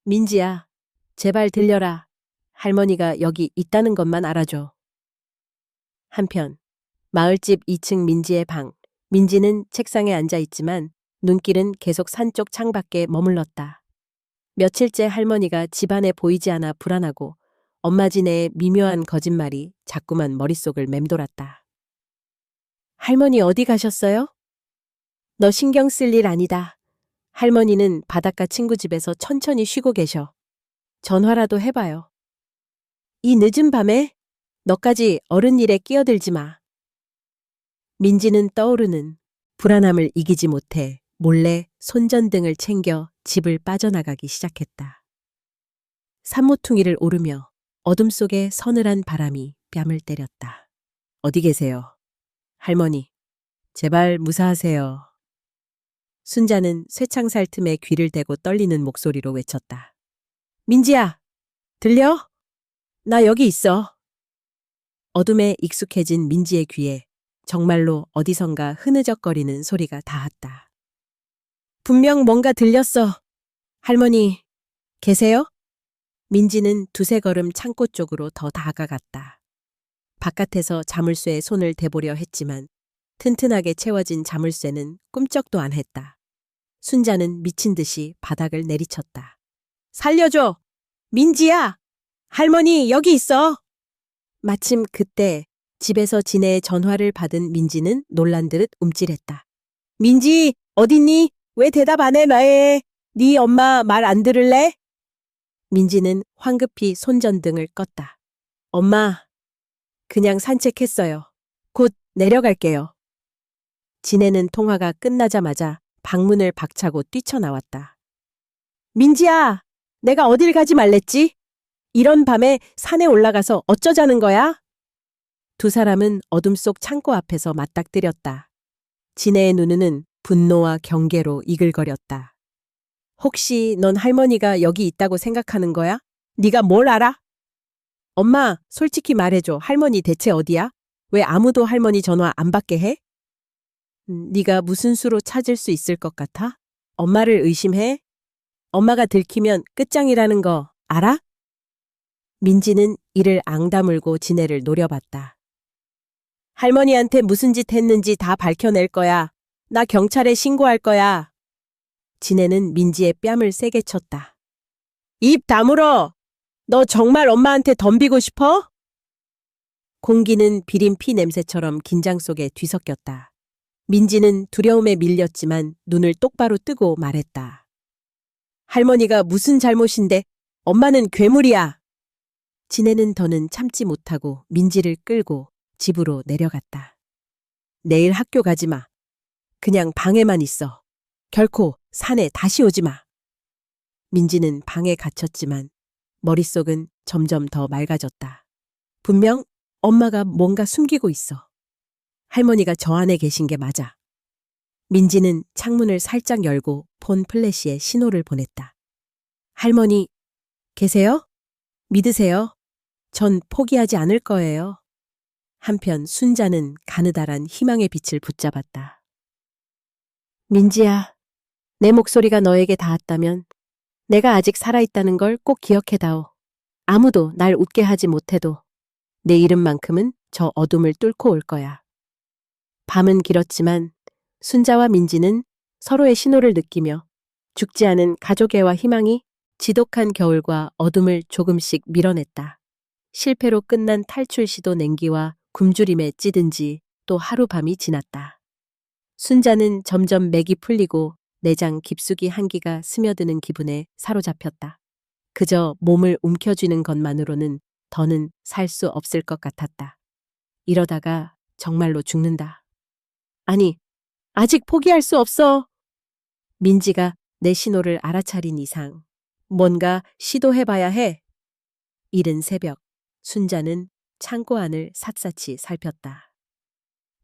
민지야, 제발 들려라. 할머니가 여기 있다는 것만 알아줘. 한편 마을집 2층 민지의 방. 민지는 책상에 앉아 있지만 눈길은 계속 산 쪽 창밖에 머물렀다. 며칠째 할머니가 집안에 보이지 않아 불안하고 엄마 진애의 미묘한 거짓말이 자꾸만 머릿속을 맴돌았다. 할머니 어디 가셨어요? 너 신경 쓸 일 아니다. 할머니는 바닷가 친구 집에서 천천히 쉬고 계셔. 전화라도 해봐요. 이 늦은 밤에 너까지 어른 일에 끼어들지 마. 민지는 떠오르는 불안함을 이기지 못해 몰래 손전등을 챙겨 집을 빠져나가기 시작했다. 산모퉁이를 오르며 어둠 속에 서늘한 바람이 뺨을 때렸다. 어디 계세요? 할머니, 제발 무사하세요. 순자는 쇠창살 틈에 귀를 대고 떨리는 목소리로 외쳤다. 민지야, 들려? 나 여기 있어. 어둠에 익숙해진 민지의 귀에 정말로 어디선가 흐느적거리는 소리가 닿았다. 분명 뭔가 들렸어. 할머니, 계세요? 민지는 두세 걸음 창고 쪽으로 더 다가갔다. 바깥에서 자물쇠에 손을 대보려 했지만 튼튼하게 채워진 자물쇠는 꿈쩍도 안 했다. 순자는 미친 듯이 바닥을 내리쳤다. 살려줘! 민지야! 할머니 여기 있어! 마침 그때 집에서 진애의 전화를 받은 민지는 놀란 듯 움찔했다. 민지, 어딨니? 왜 대답 안 해, 나에? 네 엄마 말 안 들을래? 민지는 황급히 손전등을 껐다. 엄마, 그냥 산책했어요. 곧 내려갈게요. 진애는 통화가 끝나자마자 방문을 박차고 뛰쳐나왔다. 민지야, 내가 어딜 가지 말랬지? 이런 밤에 산에 올라가서 어쩌자는 거야? 두 사람은 어둠 속 창고 앞에서 맞닥뜨렸다. 진애의 눈은 분노와 경계로 이글거렸다. 혹시 넌 할머니가 여기 있다고 생각하는 거야? 네가 뭘 알아? 엄마, 솔직히 말해줘. 할머니 대체 어디야? 왜 아무도 할머니 전화 안 받게 해? 네가 무슨 수로 찾을 수 있을 것 같아? 엄마를 의심해? 엄마가 들키면 끝장이라는 거 알아? 민지는 이를 앙다물고 진애를 노려봤다. 할머니한테 무슨 짓 했는지 다 밝혀낼 거야. 나 경찰에 신고할 거야. 진애는 민지의 뺨을 세게 쳤다. 입 다물어! 너 정말 엄마한테 덤비고 싶어? 공기는 비린 피 냄새처럼 긴장 속에 뒤섞였다. 민지는 두려움에 밀렸지만 눈을 똑바로 뜨고 말했다. 할머니가 무슨 잘못인데 엄마는 괴물이야. 진애는 더는 참지 못하고 민지를 끌고 집으로 내려갔다. 내일 학교 가지 마. 그냥 방에만 있어. 결코 산에 다시 오지 마. 민지는 방에 갇혔지만 머릿속은 점점 더 맑아졌다. 분명 엄마가 뭔가 숨기고 있어. 할머니가 저 안에 계신 게 맞아. 민지는 창문을 살짝 열고 폰 플래시에 신호를 보냈다. 할머니, 계세요? 믿으세요? 전 포기하지 않을 거예요. 한편 순자는 가느다란 희망의 빛을 붙잡았다. 민지야, 내 목소리가 너에게 닿았다면 내가 아직 살아있다는 걸 꼭 기억해다오. 아무도 날 웃게 하지 못해도 내 이름만큼은 저 어둠을 뚫고 올 거야. 밤은 길었지만 순자와 민지는 서로의 신호를 느끼며 죽지 않은 가족애와 희망이 지독한 겨울과 어둠을 조금씩 밀어냈다. 실패로 끝난 탈출 시도 냉기와 굶주림에 찌든 지 또 하룻밤이 지났다. 순자는 점점 맥이 풀리고 내장 깊숙이 한기가 스며드는 기분에 사로잡혔다. 그저 몸을 움켜쥐는 것만으로는 더는 살 수 없을 것 같았다. 이러다가 정말로 죽는다. 아니, 아직 포기할 수 없어. 민지가 내 신호를 알아차린 이상 뭔가 시도해봐야 해. 이른 새벽, 순자는 창고 안을 샅샅이 살폈다.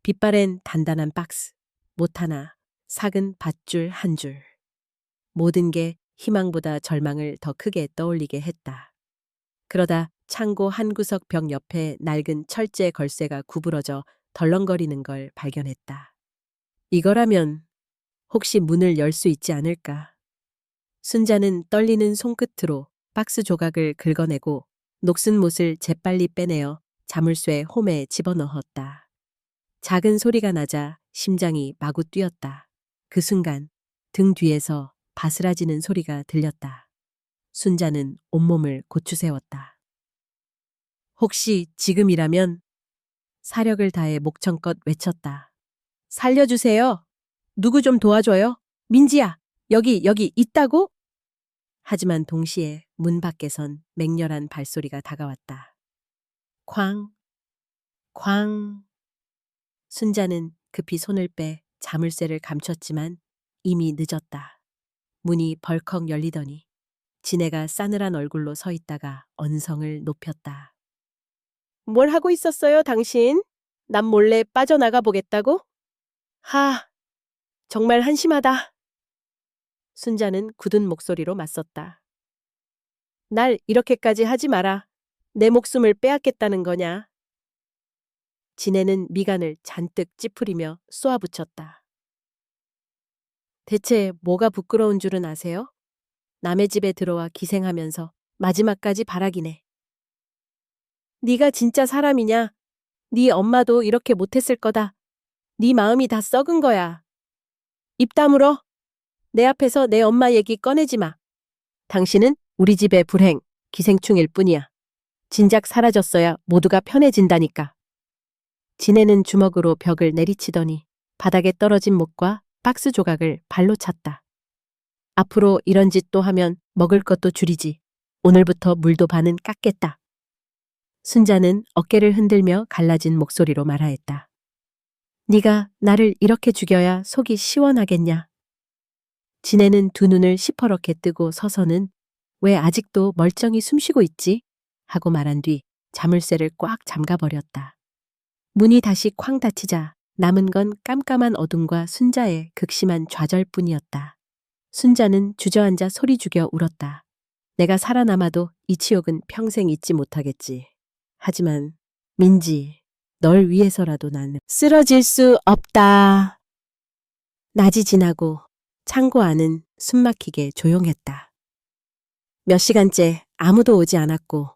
빛바랜 단단한 박스, 못 하나, 삭은 밧줄 한 줄. 모든 게 희망보다 절망을 더 크게 떠올리게 했다. 그러다 창고 한 구석 벽 옆에 낡은 철제 걸쇠가 구부러져 덜렁거리는 걸 발견했다. 이거라면 혹시 문을 열 수 있지 않을까? 순자는 떨리는 손끝으로 박스 조각을 긁어내고 녹슨 못을 재빨리 빼내어 자물쇠 홈에 집어넣었다. 작은 소리가 나자 심장이 마구 뛰었다. 그 순간 등 뒤에서 바스라지는 소리가 들렸다. 순자는 온몸을 고추세웠다. 혹시 지금이라면 사력을 다해 목청껏 외쳤다. 살려주세요. 누구 좀 도와줘요. 민지야, 여기 있다고? 하지만 동시에 문 밖에선 맹렬한 발소리가 다가왔다. 쾅, 쾅. 순자는 급히 손을 빼 자물쇠를 감췄지만 이미 늦었다. 문이 벌컥 열리더니 진애가 싸늘한 얼굴로 서 있다가 언성을 높였다. 뭘 하고 있었어요, 당신? 남 몰래 빠져나가 보겠다고? 하, 정말 한심하다. 순자는 굳은 목소리로 맞섰다. 날 이렇게까지 하지 마라. 내 목숨을 빼앗겠다는 거냐? 진애는 미간을 잔뜩 찌푸리며 쏘아붙였다. 대체 뭐가 부끄러운 줄은 아세요? 남의 집에 들어와 기생하면서 마지막까지 바라기네. 네가 진짜 사람이냐? 네 엄마도 이렇게 못했을 거다. 네 마음이 다 썩은 거야. 입 다물어. 내 앞에서 내 엄마 얘기 꺼내지 마. 당신은 우리 집의 불행, 기생충일 뿐이야. 진작 사라졌어야 모두가 편해진다니까. 진애는 주먹으로 벽을 내리치더니 바닥에 떨어진 못과 박스 조각을 발로 찼다. 앞으로 이런 짓 또 하면 먹을 것도 줄이지. 오늘부터 물도 반은 깎겠다. 순자는 어깨를 흔들며 갈라진 목소리로 말하였다. 네가 나를 이렇게 죽여야 속이 시원하겠냐. 진애는 두 눈을 시퍼렇게 뜨고 서서는 왜 아직도 멀쩡히 숨쉬고 있지? 하고 말한 뒤 자물쇠를 꽉 잠가버렸다. 문이 다시 쾅 닫히자 남은 건 깜깜한 어둠과 순자의 극심한 좌절뿐이었다. 순자는 주저앉아 소리 죽여 울었다. 내가 살아남아도 이 치욕은 평생 잊지 못하겠지. 하지만 민지, 널 위해서라도 나는 쓰러질 수 없다. 낮이 지나고 창고 안은 숨막히게 조용했다. 몇 시간째 아무도 오지 않았고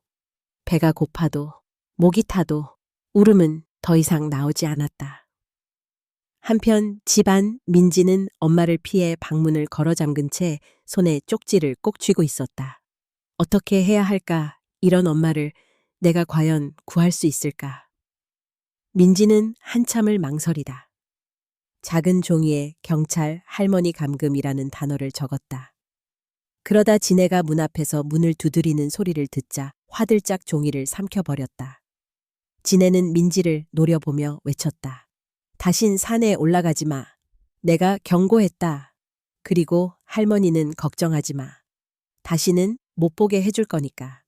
배가 고파도 목이 타도 울음은 더 이상 나오지 않았다. 한편 집안 민지는 엄마를 피해 방문을 걸어 잠근 채 손에 쪽지를 꼭 쥐고 있었다. 어떻게 해야 할까? 이런 엄마를 내가 과연 구할 수 있을까? 민지는 한참을 망설이다. 작은 종이에 경찰 할머니 감금이라는 단어를 적었다. 그러다 진애가 문 앞에서 문을 두드리는 소리를 듣자 화들짝 종이를 삼켜버렸다. 진애는 민지를 노려보며 외쳤다. 다신 산에 올라가지 마. 내가 경고했다. 그리고 할머니는 걱정하지 마. 다시는 못 보게 해줄 거니까.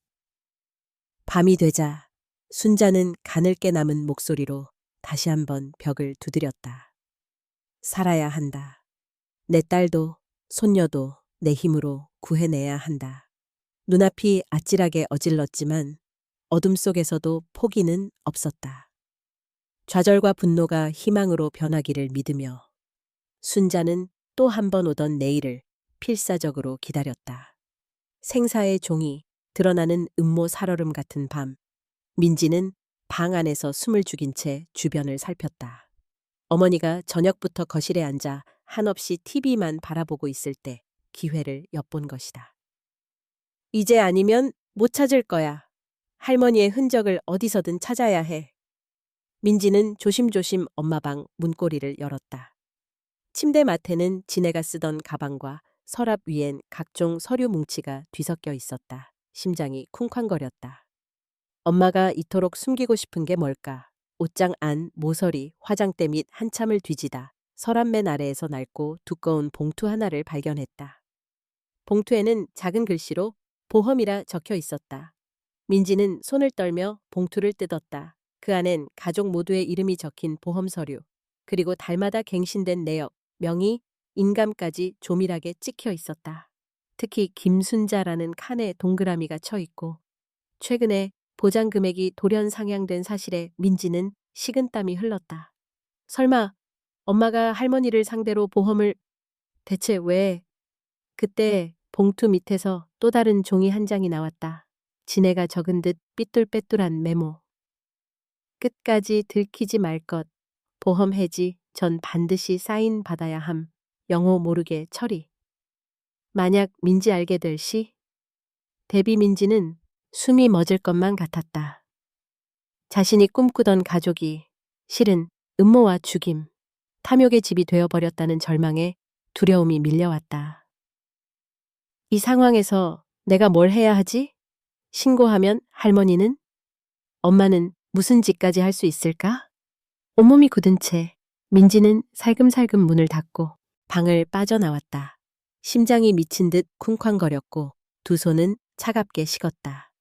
밤이 되자 순자는 가늘게 남은 목소리로 다시 한번 벽을 두드렸다. 살아야 한다. 내 딸도 손녀도 내 힘으로 구해내야 한다. 눈앞이 아찔하게 어질렀지만 어둠 속에서도 포기는 없었다. 좌절과 분노가 희망으로 변하기를 믿으며 순자는 또 한 번 오던 내일을 필사적으로 기다렸다. 생사의 종이 드러나는 음모 살얼음 같은 밤, 민지는 방 안에서 숨을 죽인 채 주변을 살폈다. 어머니가 저녁부터 거실에 앉아 한없이 TV만 바라보고 있을 때 기회를 엿본 것이다. 이제 아니면 못 찾을 거야. 할머니의 흔적을 어디서든 찾아야 해. 민지는 조심조심 엄마 방 문고리를 열었다. 침대 맡에는 지네가 쓰던 가방과 서랍 위엔 각종 서류 뭉치가 뒤섞여 있었다. 심장이 쿵쾅거렸다. 엄마가 이토록 숨기고 싶은 게 뭘까? 옷장 안, 모서리, 화장대 및 한참을 뒤지다 서랍맨 아래에서 낡고 두꺼운 봉투 하나를 발견했다. 봉투에는 작은 글씨로 보험이라 적혀 있었다. 민지는 손을 떨며 봉투를 뜯었다. 그 안엔 가족 모두의 이름이 적힌 보험 서류, 그리고 달마다 갱신된 내역, 명의, 인감까지 조밀하게 찍혀 있었다. 특히 김순자라는 칸에 동그라미가 쳐 있고 최근에 보장 금액이 돌연 상향된 사실에 민지는 식은땀이 흘렀다. 설마 엄마가 할머니를 상대로 보험을... 대체 왜... 그때 봉투 밑에서 또 다른 종이 한 장이 나왔다. 지네가 적은 듯 삐뚤빼뚤한 메모. 끝까지 들키지 말 것. 보험 해지 전 반드시 사인 받아야 함. 영호 모르게 처리. 만약 민지 알게 될 시, 데뷔 민지는 숨이 멎을 것만 같았다. 자신이 꿈꾸던 가족이 실은 음모와 죽임, 탐욕의 집이 되어버렸다는 절망에 두려움이 밀려왔다. 이 상황에서 내가 뭘 해야 하지? 신고하면 할머니는? 엄마는 무슨 짓까지 할 수 있을까? 온몸이 굳은 채 민지는 살금살금 문을 닫고 방을 빠져나왔다. 심장이 미친 듯 쿵쾅거렸고 두 손은 차갑게 식었다.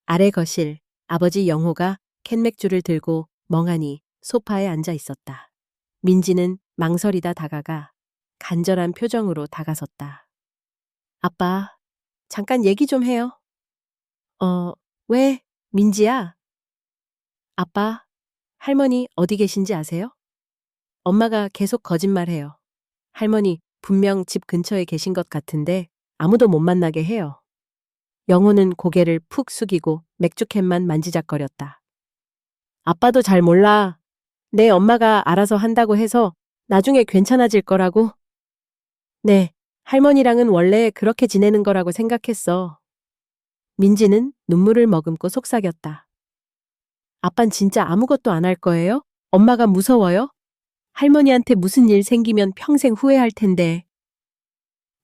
아래 거실, 아버지 영호가 캔맥주를 들고 멍하니 소파에 앉아 있었다. 민지는 망설이다 다가가 간절한 표정으로 다가섰다. 아빠, 잠깐 얘기 좀 해요. 왜? 민지야? 아빠, 할머니 어디 계신지 아세요? 엄마가 계속 거짓말해요. 할머니 분명 집 근처에 계신 것 같은데 아무도 못 만나게 해요. 영호는 고개를 푹 숙이고 맥주캔만 만지작거렸다. 아빠도 잘 몰라. 내 엄마가 알아서 한다고 해서 나중에 괜찮아질 거라고. 네, 할머니랑은 원래 그렇게 지내는 거라고 생각했어. 민지는 눈물을 머금고 속삭였다. 아빤 진짜 아무것도 안 할 거예요? 엄마가 무서워요? 할머니한테 무슨 일 생기면 평생 후회할 텐데.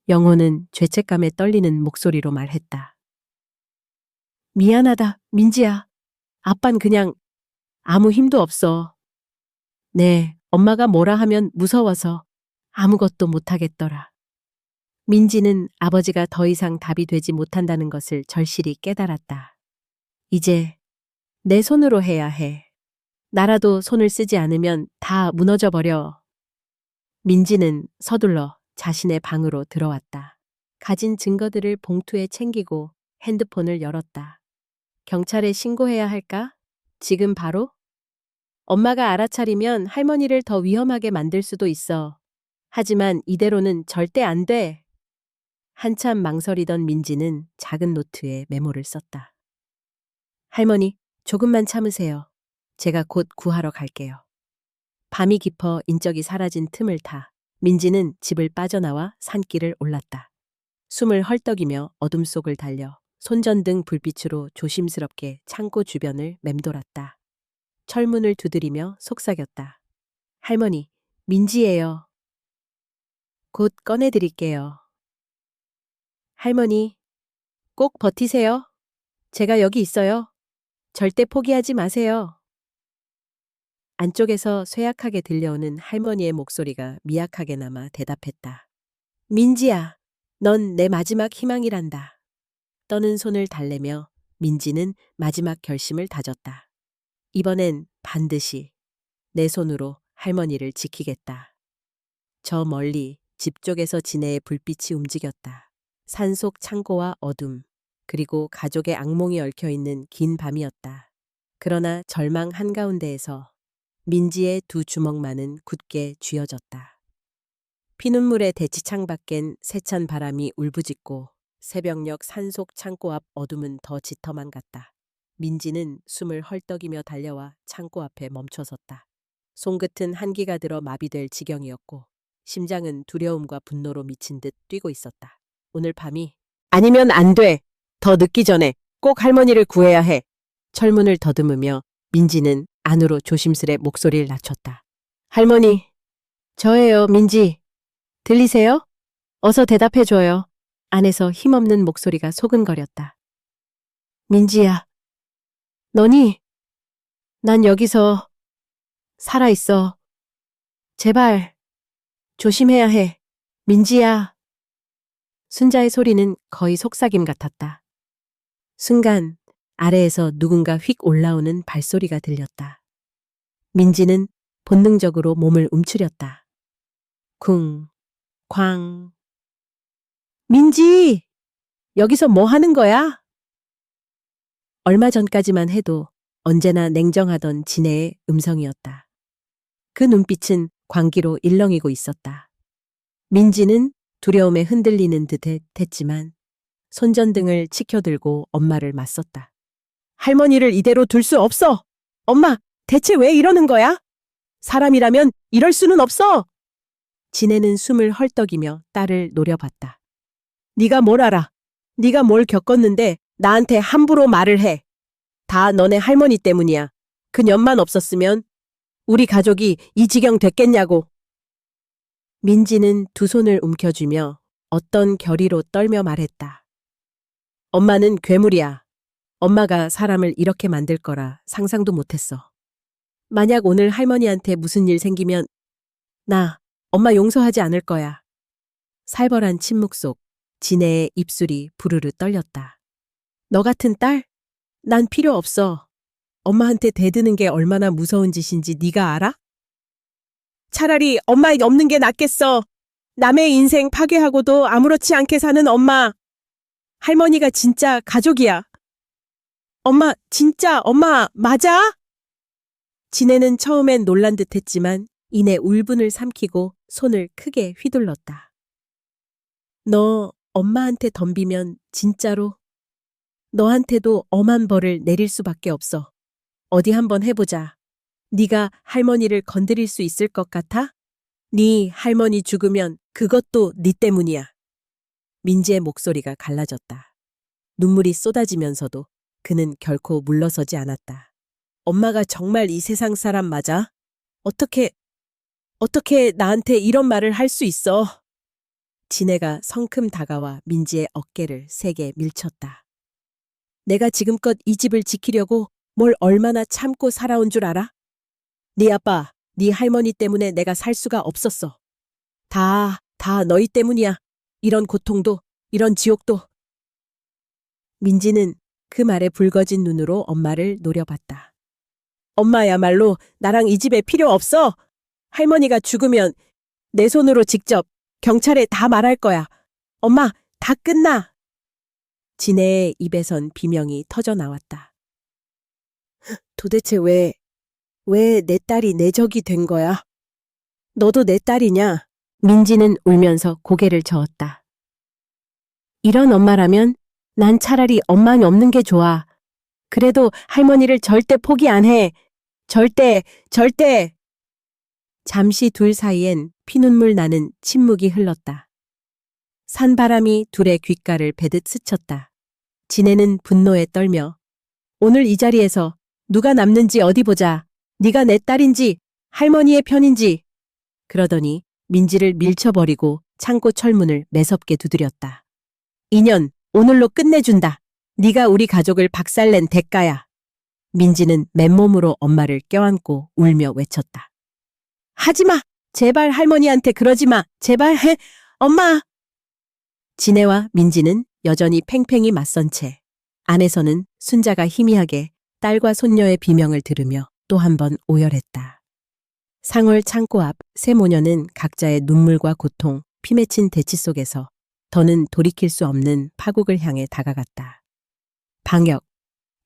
영호는 죄책감에 떨리는 목소리로 말했다. 미안하다, 민지야. 아빤 그냥 아무 힘도 없어. 네, 엄마가 뭐라 하면 무서워서 아무것도 못하겠더라. 민지는 아버지가 더 이상 답이 되지 못한다는 것을 절실히 깨달았다. 이제 내 손으로 해야 해. 나라도 손을 쓰지 않으면 다 무너져 버려. 민지는 서둘러 자신의 방으로 들어왔다. 가진 증거들을 봉투에 챙기고 핸드폰을 열었다. 경찰에 신고해야 할까? 지금 바로? 엄마가 알아차리면 할머니를 더 위험하게 만들 수도 있어. 하지만 이대로는 절대 안 돼. 한참 망설이던 민지는 작은 노트에 메모를 썼다. 할머니, 조금만 참으세요. 제가 곧 구하러 갈게요. 밤이 깊어 인적이 사라진 틈을 타 민지는 집을 빠져나와 산길을 올랐다. 숨을 헐떡이며 어둠 속을 달려 손전등 불빛으로 조심스럽게 창고 주변을 맴돌았다. 철문을 두드리며 속삭였다. 할머니, 민지예요. 곧 꺼내드릴게요. 할머니, 꼭 버티세요. 제가 여기 있어요. 절대 포기하지 마세요. 안쪽에서 쇠약하게 들려오는 할머니의 목소리가 미약하게 남아 대답했다. 민지야, 넌 내 마지막 희망이란다. 떠는 손을 달래며 민지는 마지막 결심을 다졌다. 이번엔 반드시 내 손으로 할머니를 지키겠다. 저 멀리 집 쪽에서 지네의 불빛이 움직였다. 산속 창고와 어둠, 그리고 가족의 악몽이 얽혀있는 긴 밤이었다. 그러나 절망 한가운데에서 민지의 두 주먹만은 굳게 쥐어졌다. 피눈물의 대치창 밖엔 세찬 바람이 울부짖고 새벽녘 산속 창고 앞 어둠은 더 짙어만 갔다. 민지는 숨을 헐떡이며 달려와 창고 앞에 멈춰섰다. 손끝은 한기가 들어 마비될 지경이었고 심장은 두려움과 분노로 미친 듯 뛰고 있었다. 오늘 밤이 아니면 안 돼. 더 늦기 전에 꼭 할머니를 구해야 해. 철문을 더듬으며 민지는 안으로 조심스레 목소리를 낮췄다. 할머니, 저예요, 민지. 들리세요? 어서 대답해줘요. 안에서 힘없는 목소리가 소근거렸다. 민지야, 너니? 난 여기서 살아있어. 제발, 조심해야 해. 민지야. 순자의 소리는 거의 속삭임 같았다. 순간 아래에서 누군가 휙 올라오는 발소리가 들렸다. 민지는 본능적으로 몸을 움츠렸다. 쿵, 쾅. 민지! 여기서 뭐 하는 거야? 얼마 전까지만 해도 언제나 냉정하던 진혜의 음성이었다. 그 눈빛은 광기로 일렁이고 있었다. 민지는 두려움에 흔들리는 듯 했지만 손전등을 치켜들고 엄마를 맞섰다. 할머니를 이대로 둘 수 없어! 엄마, 대체 왜 이러는 거야? 사람이라면 이럴 수는 없어! 진혜는 숨을 헐떡이며 딸을 노려봤다. 네가 뭘 알아? 네가 뭘 겪었는데 나한테 함부로 말을 해. 다 너네 할머니 때문이야. 그 년만 없었으면 우리 가족이 이 지경 됐겠냐고. 민지는 두 손을 움켜쥐며 어떤 결의로 떨며 말했다. 엄마는 괴물이야. 엄마가 사람을 이렇게 만들 거라 상상도 못했어. 만약 오늘 할머니한테 무슨 일 생기면 나 엄마 용서하지 않을 거야. 살벌한 침묵 속 진혜의 입술이 부르르 떨렸다. 너 같은 딸? 난 필요 없어. 엄마한테 대드는 게 얼마나 무서운 짓인지 네가 알아? 차라리 엄마 없는 게 낫겠어. 남의 인생 파괴하고도 아무렇지 않게 사는 엄마. 할머니가 진짜 가족이야. 엄마, 진짜 엄마 맞아? 진혜는 처음엔 놀란 듯 했지만 이내 울분을 삼키고 손을 크게 휘둘렀다. 너 엄마한테 덤비면 진짜로 너한테도 엄한 벌을 내릴 수밖에 없어. 어디 한번 해보자. 네가 할머니를 건드릴 수 있을 것 같아? 네 할머니 죽으면 그것도 네 때문이야. 민지의 목소리가 갈라졌다. 눈물이 쏟아지면서도 그는 결코 물러서지 않았다. 엄마가 정말 이 세상 사람 맞아? 어떻게 나한테 이런 말을 할 수 있어? 진혜가 성큼 다가와 민지의 어깨를 세게 밀쳤다. 내가 지금껏 이 집을 지키려고 뭘 얼마나 참고 살아온 줄 알아? 네 아빠, 네 할머니 때문에 내가 살 수가 없었어. 다 너희 때문이야. 이런 고통도, 이런 지옥도. 민지는 그 말에 붉어진 눈으로 엄마를 노려봤다. 엄마야말로 나랑 이 집에 필요 없어. 할머니가 죽으면 내 손으로 직접 경찰에 다 말할 거야. 엄마, 다 끝나. 진혜의 입에선 비명이 터져 나왔다. 도대체 왜 내 딸이 내 적이 된 거야? 너도 내 딸이냐? 민지는 울면서 고개를 저었다. 이런 엄마라면 난 차라리 엄마는 없는 게 좋아. 그래도 할머니를 절대 포기 안 해. 절대. 잠시 둘 사이엔 피눈물 나는 침묵이 흘렀다. 산바람이 둘의 귓가를 베듯 스쳤다. 진혜는 분노에 떨며 오늘 이 자리에서 누가 남는지 어디 보자. 네가 내 딸인지 할머니의 편인지. 그러더니 민지를 밀쳐버리고 창고 철문을 매섭게 두드렸다. 인연 오늘로 끝내준다. 네가 우리 가족을 박살낸 대가야. 민지는 맨몸으로 엄마를 껴안고 울며 외쳤다. 하지마. 제발 할머니한테 그러지 마. 제발 해. 엄마. 진혜와 민지는 여전히 팽팽히 맞선 채 안에서는 순자가 희미하게 딸과 손녀의 비명을 들으며 또 한 번 오열했다. 상월 창고 앞 세 모녀는 각자의 눈물과 고통, 피맺힌 대치 속에서 더는 돌이킬 수 없는 파국을 향해 다가갔다. 방역,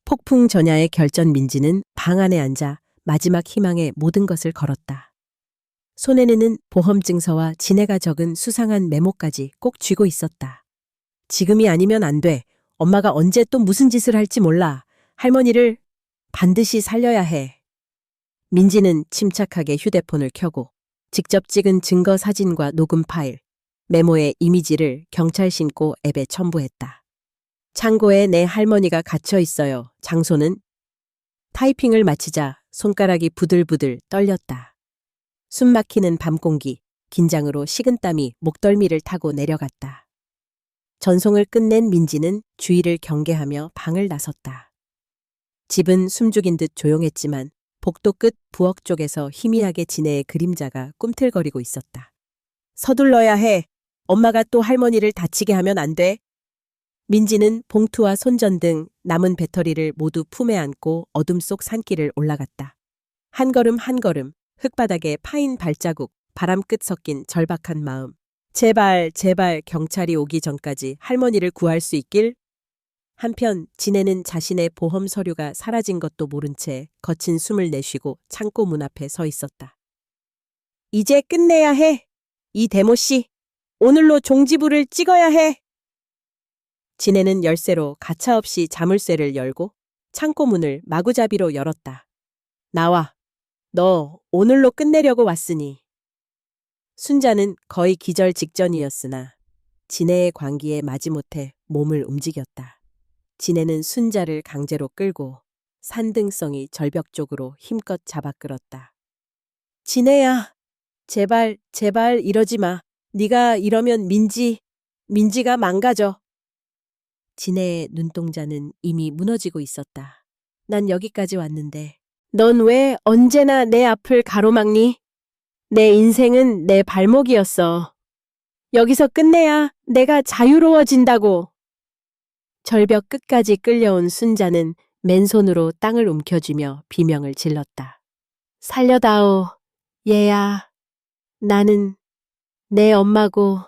폭풍 전야의 결전 민지는 방 안에 앉아 마지막 희망의 모든 것을 걸었다. 손에는 보험증서와 진혜가 적은 수상한 메모까지 꼭 쥐고 있었다. 지금이 아니면 안 돼. 엄마가 언제 또 무슨 짓을 할지 몰라. 할머니를 반드시 살려야 해. 민지는 침착하게 휴대폰을 켜고 직접 찍은 증거 사진과 녹음 파일, 메모의 이미지를 경찰 신고 앱에 첨부했다. 창고에 내 할머니가 갇혀 있어요. 장소는? 타이핑을 마치자 손가락이 부들부들 떨렸다. 숨 막히는 밤 공기, 긴장으로 식은땀이 목덜미를 타고 내려갔다. 전송을 끝낸 민지는 주위를 경계하며 방을 나섰다. 집은 숨죽인 듯 조용했지만 복도 끝 부엌 쪽에서 희미하게 진혜의 그림자가 꿈틀거리고 있었다. 서둘러야 해. 엄마가 또 할머니를 다치게 하면 안 돼. 민지는 봉투와 손전 등 남은 배터리를 모두 품에 안고 어둠 속 산길을 올라갔다. 한 걸음 한 걸음 흙바닥에 파인 발자국, 바람끝 섞인 절박한 마음. 제발, 제발 경찰이 오기 전까지 할머니를 구할 수 있길. 한편 진혜는 자신의 보험 서류가 사라진 것도 모른 채 거친 숨을 내쉬고 창고 문 앞에 서 있었다. 이제 끝내야 해. 이 데모 씨. 오늘로 종지부를 찍어야 해. 진혜는 열쇠로 가차없이 자물쇠를 열고 창고 문을 마구잡이로 열었다. 나와. 너 오늘로 끝내려고 왔으니. 순자는 거의 기절 직전이었으나 진혜의 광기에 마지못해 몸을 움직였다. 진혜는 순자를 강제로 끌고 산등성이 절벽 쪽으로 힘껏 잡아 끌었다. 진혜야, 제발, 제발 이러지 마. 네가 이러면 민지가 망가져. 진혜의 눈동자는 이미 무너지고 있었다. 난 여기까지 왔는데 넌 왜 언제나 내 앞을 가로막니? 내 인생은 내 발목이었어. 여기서 끝내야 내가 자유로워진다고. 절벽 끝까지 끌려온 순자는 맨손으로 땅을 움켜쥐며 비명을 질렀다. 살려다오, 얘야. 나는 내 엄마고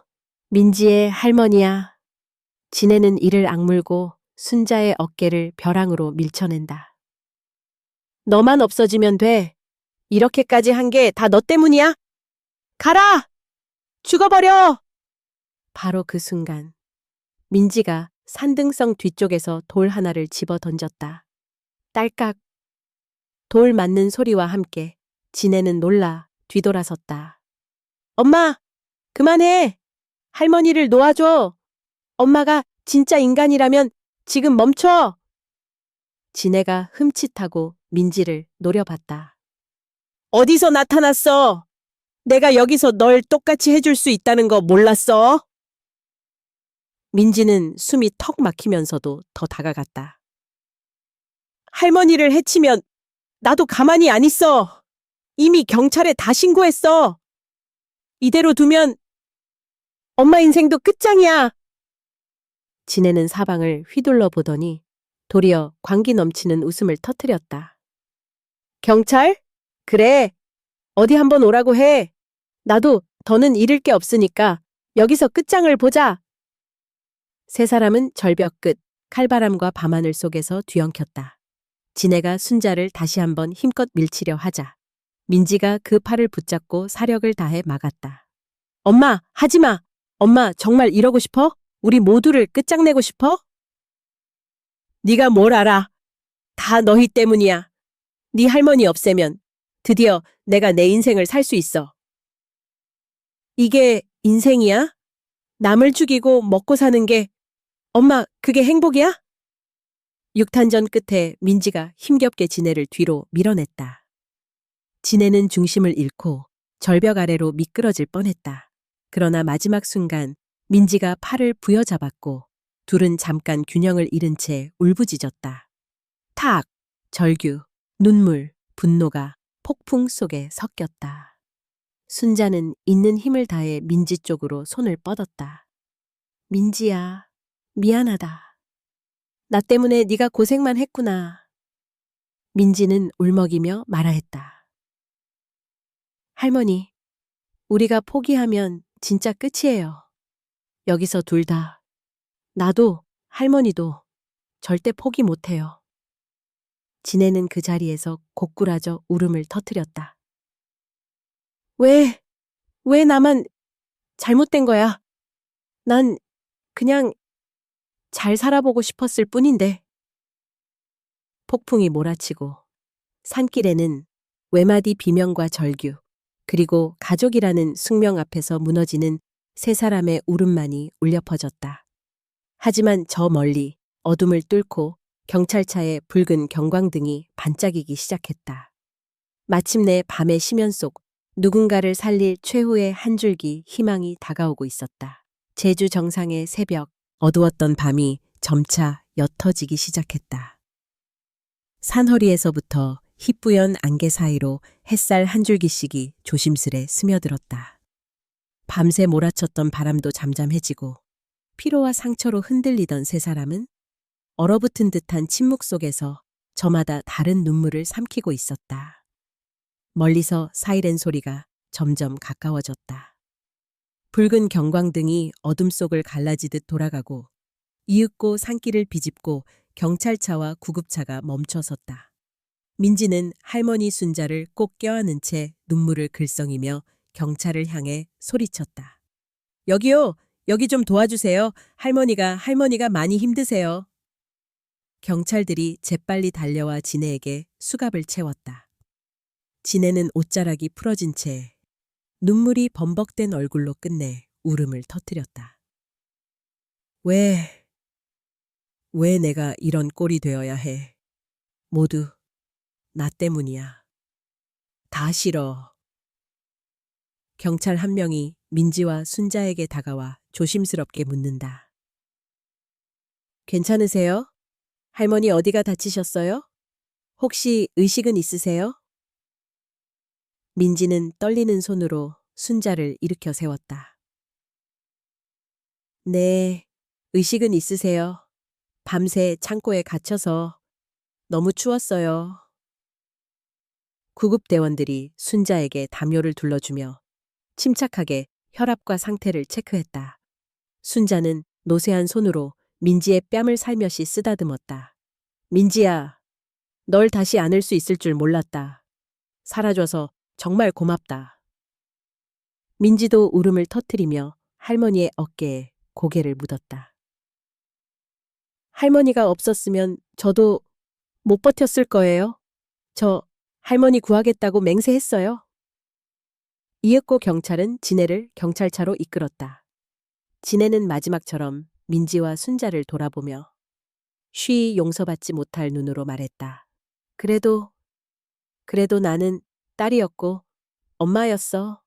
민지의 할머니야. 진혜는 이를 악물고 순자의 어깨를 벼랑으로 밀쳐낸다. 너만 없어지면 돼. 이렇게까지 한 게 다 너 때문이야. 가라! 죽어버려! 바로 그 순간 민지가 산등성 뒤쪽에서 돌 하나를 집어 던졌다. 딸깍. 돌 맞는 소리와 함께 진혜는 놀라 뒤돌아섰다. 엄마! 그만해! 할머니를 놓아줘! 엄마가 진짜 인간이라면 지금 멈춰! 진혜가 흠칫하고 민지를 노려봤다. 어디서 나타났어? 내가 여기서 널 똑같이 해줄 수 있다는 거 몰랐어? 민지는 숨이 턱 막히면서도 더 다가갔다. 할머니를 해치면 나도 가만히 안 있어. 이미 경찰에 다 신고했어. 이대로 두면 엄마 인생도 끝장이야. 진혜는 사방을 휘둘러 보더니 도리어 광기 넘치는 웃음을 터뜨렸다. 경찰? 그래. 어디 한번 오라고 해. 나도 더는 잃을 게 없으니까 여기서 끝장을 보자. 세 사람은 절벽 끝 칼바람과 밤하늘 속에서 뒤엉켰다. 진혜가 순자를 다시 한번 힘껏 밀치려 하자 민지가 그 팔을 붙잡고 사력을 다해 막았다. 엄마, 하지마. 엄마 정말 이러고 싶어? 우리 모두를 끝장내고 싶어? 네가 뭘 알아. 다 너희 때문이야. 네 할머니 없애면 드디어 내가 내 인생을 살 수 있어. 이게 인생이야? 남을 죽이고 먹고 사는 게 엄마 그게 행복이야? 육탄전 끝에 민지가 힘겹게 진혜를 뒤로 밀어냈다. 진혜는 중심을 잃고 절벽 아래로 미끄러질 뻔했다. 그러나 마지막 순간 민지가 팔을 부여잡았고 둘은 잠깐 균형을 잃은 채 울부짖었다. 탁! 절규, 눈물, 분노가 폭풍 속에 섞였다. 순자는 있는 힘을 다해 민지 쪽으로 손을 뻗었다. 민지야, 미안하다. 나 때문에 네가 고생만 했구나. 민지는 울먹이며 말하했다. 할머니, 우리가 포기하면 진짜 끝이에요. 여기서 둘 다, 나도 할머니도 절대 포기 못해요. 진혜는 그 자리에서 고꾸라져 울음을 터뜨렸다. 왜 나만 잘못된 거야? 난 그냥 잘 살아보고 싶었을 뿐인데. 폭풍이 몰아치고 산길에는 외마디 비명과 절규, 그리고 가족이라는 숙명 앞에서 무너지는 세 사람의 울음만이 울려 퍼졌다. 하지만 저 멀리 어둠을 뚫고 경찰차의 붉은 경광등이 반짝이기 시작했다. 마침내 밤의 심연 속 누군가를 살릴 최후의 한 줄기 희망이 다가오고 있었다. 제주 정상의 새벽, 어두웠던 밤이 점차 옅어지기 시작했다. 산허리에서부터 희뿌연 안개 사이로 햇살 한 줄기씩이 조심스레 스며들었다. 밤새 몰아쳤던 바람도 잠잠해지고 피로와 상처로 흔들리던 세 사람은 얼어붙은 듯한 침묵 속에서 저마다 다른 눈물을 삼키고 있었다. 멀리서 사이렌 소리가 점점 가까워졌다. 붉은 경광등이 어둠 속을 갈라지듯 돌아가고 이윽고 산길을 비집고 경찰차와 구급차가 멈춰섰다. 민지는 할머니 순자를 꼭 껴안은 채 눈물을 글썽이며 경찰을 향해 소리쳤다. 여기요! 여기 좀 도와주세요. 할머니가 많이 힘드세요. 경찰들이 재빨리 달려와 진혜에게 수갑을 채웠다. 진혜는 옷자락이 풀어진 채 눈물이 범벅된 얼굴로 끝내 울음을 터뜨렸다. 왜 내가 이런 꼴이 되어야 해. 모두 나 때문이야. 다 싫어. 경찰 한 명이 민지와 순자에게 다가와 조심스럽게 묻는다. 괜찮으세요? 할머니 어디가 다치셨어요? 혹시 의식은 있으세요? 민지는 떨리는 손으로 순자를 일으켜 세웠다. 네, 의식은 있으세요. 밤새 창고에 갇혀서 너무 추웠어요. 구급대원들이 순자에게 담요를 둘러주며 침착하게 혈압과 상태를 체크했다. 순자는 노쇠한 손으로 민지의 뺨을 살며시 쓰다듬었다. 민지야, 널 다시 안을 수 있을 줄 몰랐다. 살아줘서 정말 고맙다. 민지도 울음을 터뜨리며 할머니의 어깨에 고개를 묻었다. 할머니가 없었으면 저도 못 버텼을 거예요. 저 할머니 구하겠다고 맹세했어요. 이윽고 경찰은 진혜를 경찰차로 이끌었다. 진혜는 마지막처럼 민지와 순자를 돌아보며 쉬이 용서받지 못할 눈으로 말했다. 그래도 나는 딸이었고 엄마였어.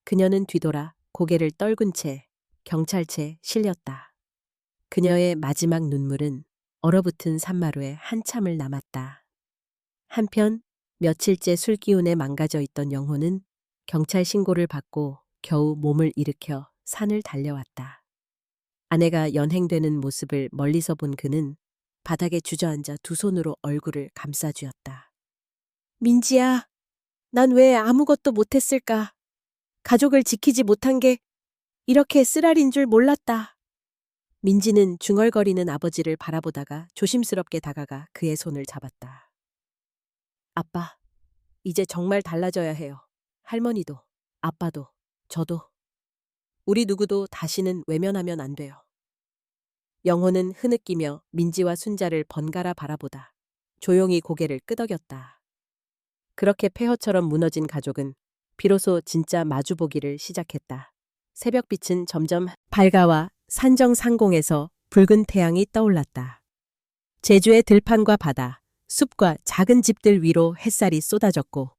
그녀는 뒤돌아 고개를 떨군 채 경찰차에 실렸다. 그녀의 마지막 눈물은 얼어붙은 산마루에 한참을 남았다. 한편 며칠째 술기운에 망가져 있던 영호는 경찰 신고를 받고 겨우 몸을 일으켜 산을 달려왔다. 아내가 연행되는 모습을 멀리서 본 그는 바닥에 주저앉아 두 손으로 얼굴을 감싸쥐었다. 민지야, 난 왜 아무것도 못했을까? 가족을 지키지 못한 게 이렇게 쓰라린 줄 몰랐다. 민지는 중얼거리는 아버지를 바라보다가 조심스럽게 다가가 그의 손을 잡았다. 아빠, 이제 정말 달라져야 해요. 할머니도, 아빠도, 저도. 우리 누구도 다시는 외면하면 안 돼요. 영호는 흐느끼며 민지와 순자를 번갈아 바라보다 조용히 고개를 끄덕였다. 그렇게 폐허처럼 무너진 가족은 비로소 진짜 마주보기를 시작했다. 새벽빛은 점점 밝아와 산정상공에서 붉은 태양이 떠올랐다. 제주의 들판과 바다, 숲과 작은 집들 위로 햇살이 쏟아졌고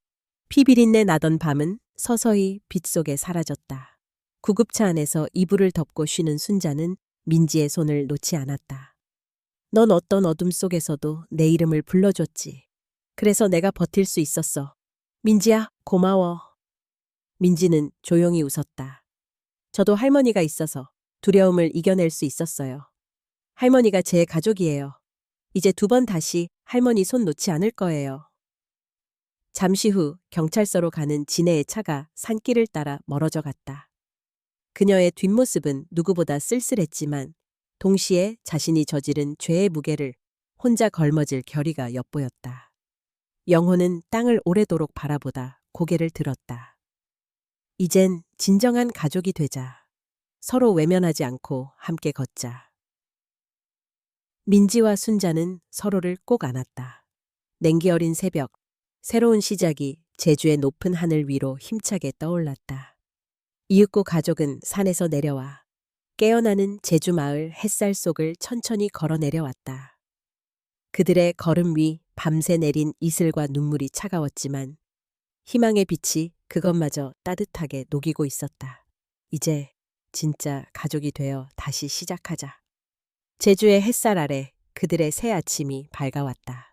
피비린내 나던 밤은 서서히 빛 속에 사라졌다. 구급차 안에서 이불을 덮고 쉬는 순자는 민지의 손을 놓지 않았다. 넌 어떤 어둠 속에서도 내 이름을 불러줬지. 그래서 내가 버틸 수 있었어. 민지야, 고마워. 민지는 조용히 웃었다. 저도 할머니가 있어서 두려움을 이겨낼 수 있었어요. 할머니가 제 가족이에요. 이제 2번 다시 할머니 손 놓지 않을 거예요. 잠시 후 경찰서로 가는 진해의 차가 산길을 따라 멀어져 갔다. 그녀의 뒷모습은 누구보다 쓸쓸했지만 동시에 자신이 저지른 죄의 무게를 혼자 걸머질 결의가 엿보였다. 영호는 땅을 오래도록 바라보다 고개를 들었다. 이젠 진정한 가족이 되자. 서로 외면하지 않고 함께 걷자. 민지와 순자는 서로를 꼭 안았다. 냉기 어린 새벽, 새로운 시작이 제주의 높은 하늘 위로 힘차게 떠올랐다. 이윽고 가족은 산에서 내려와 깨어나는 제주 마을 햇살 속을 천천히 걸어 내려왔다. 그들의 걸음 위 밤새 내린 이슬과 눈물이 차가웠지만 희망의 빛이 그것마저 따뜻하게 녹이고 있었다. 이제 진짜 가족이 되어 다시 시작하자. 제주의 햇살 아래 그들의 새 아침이 밝아왔다.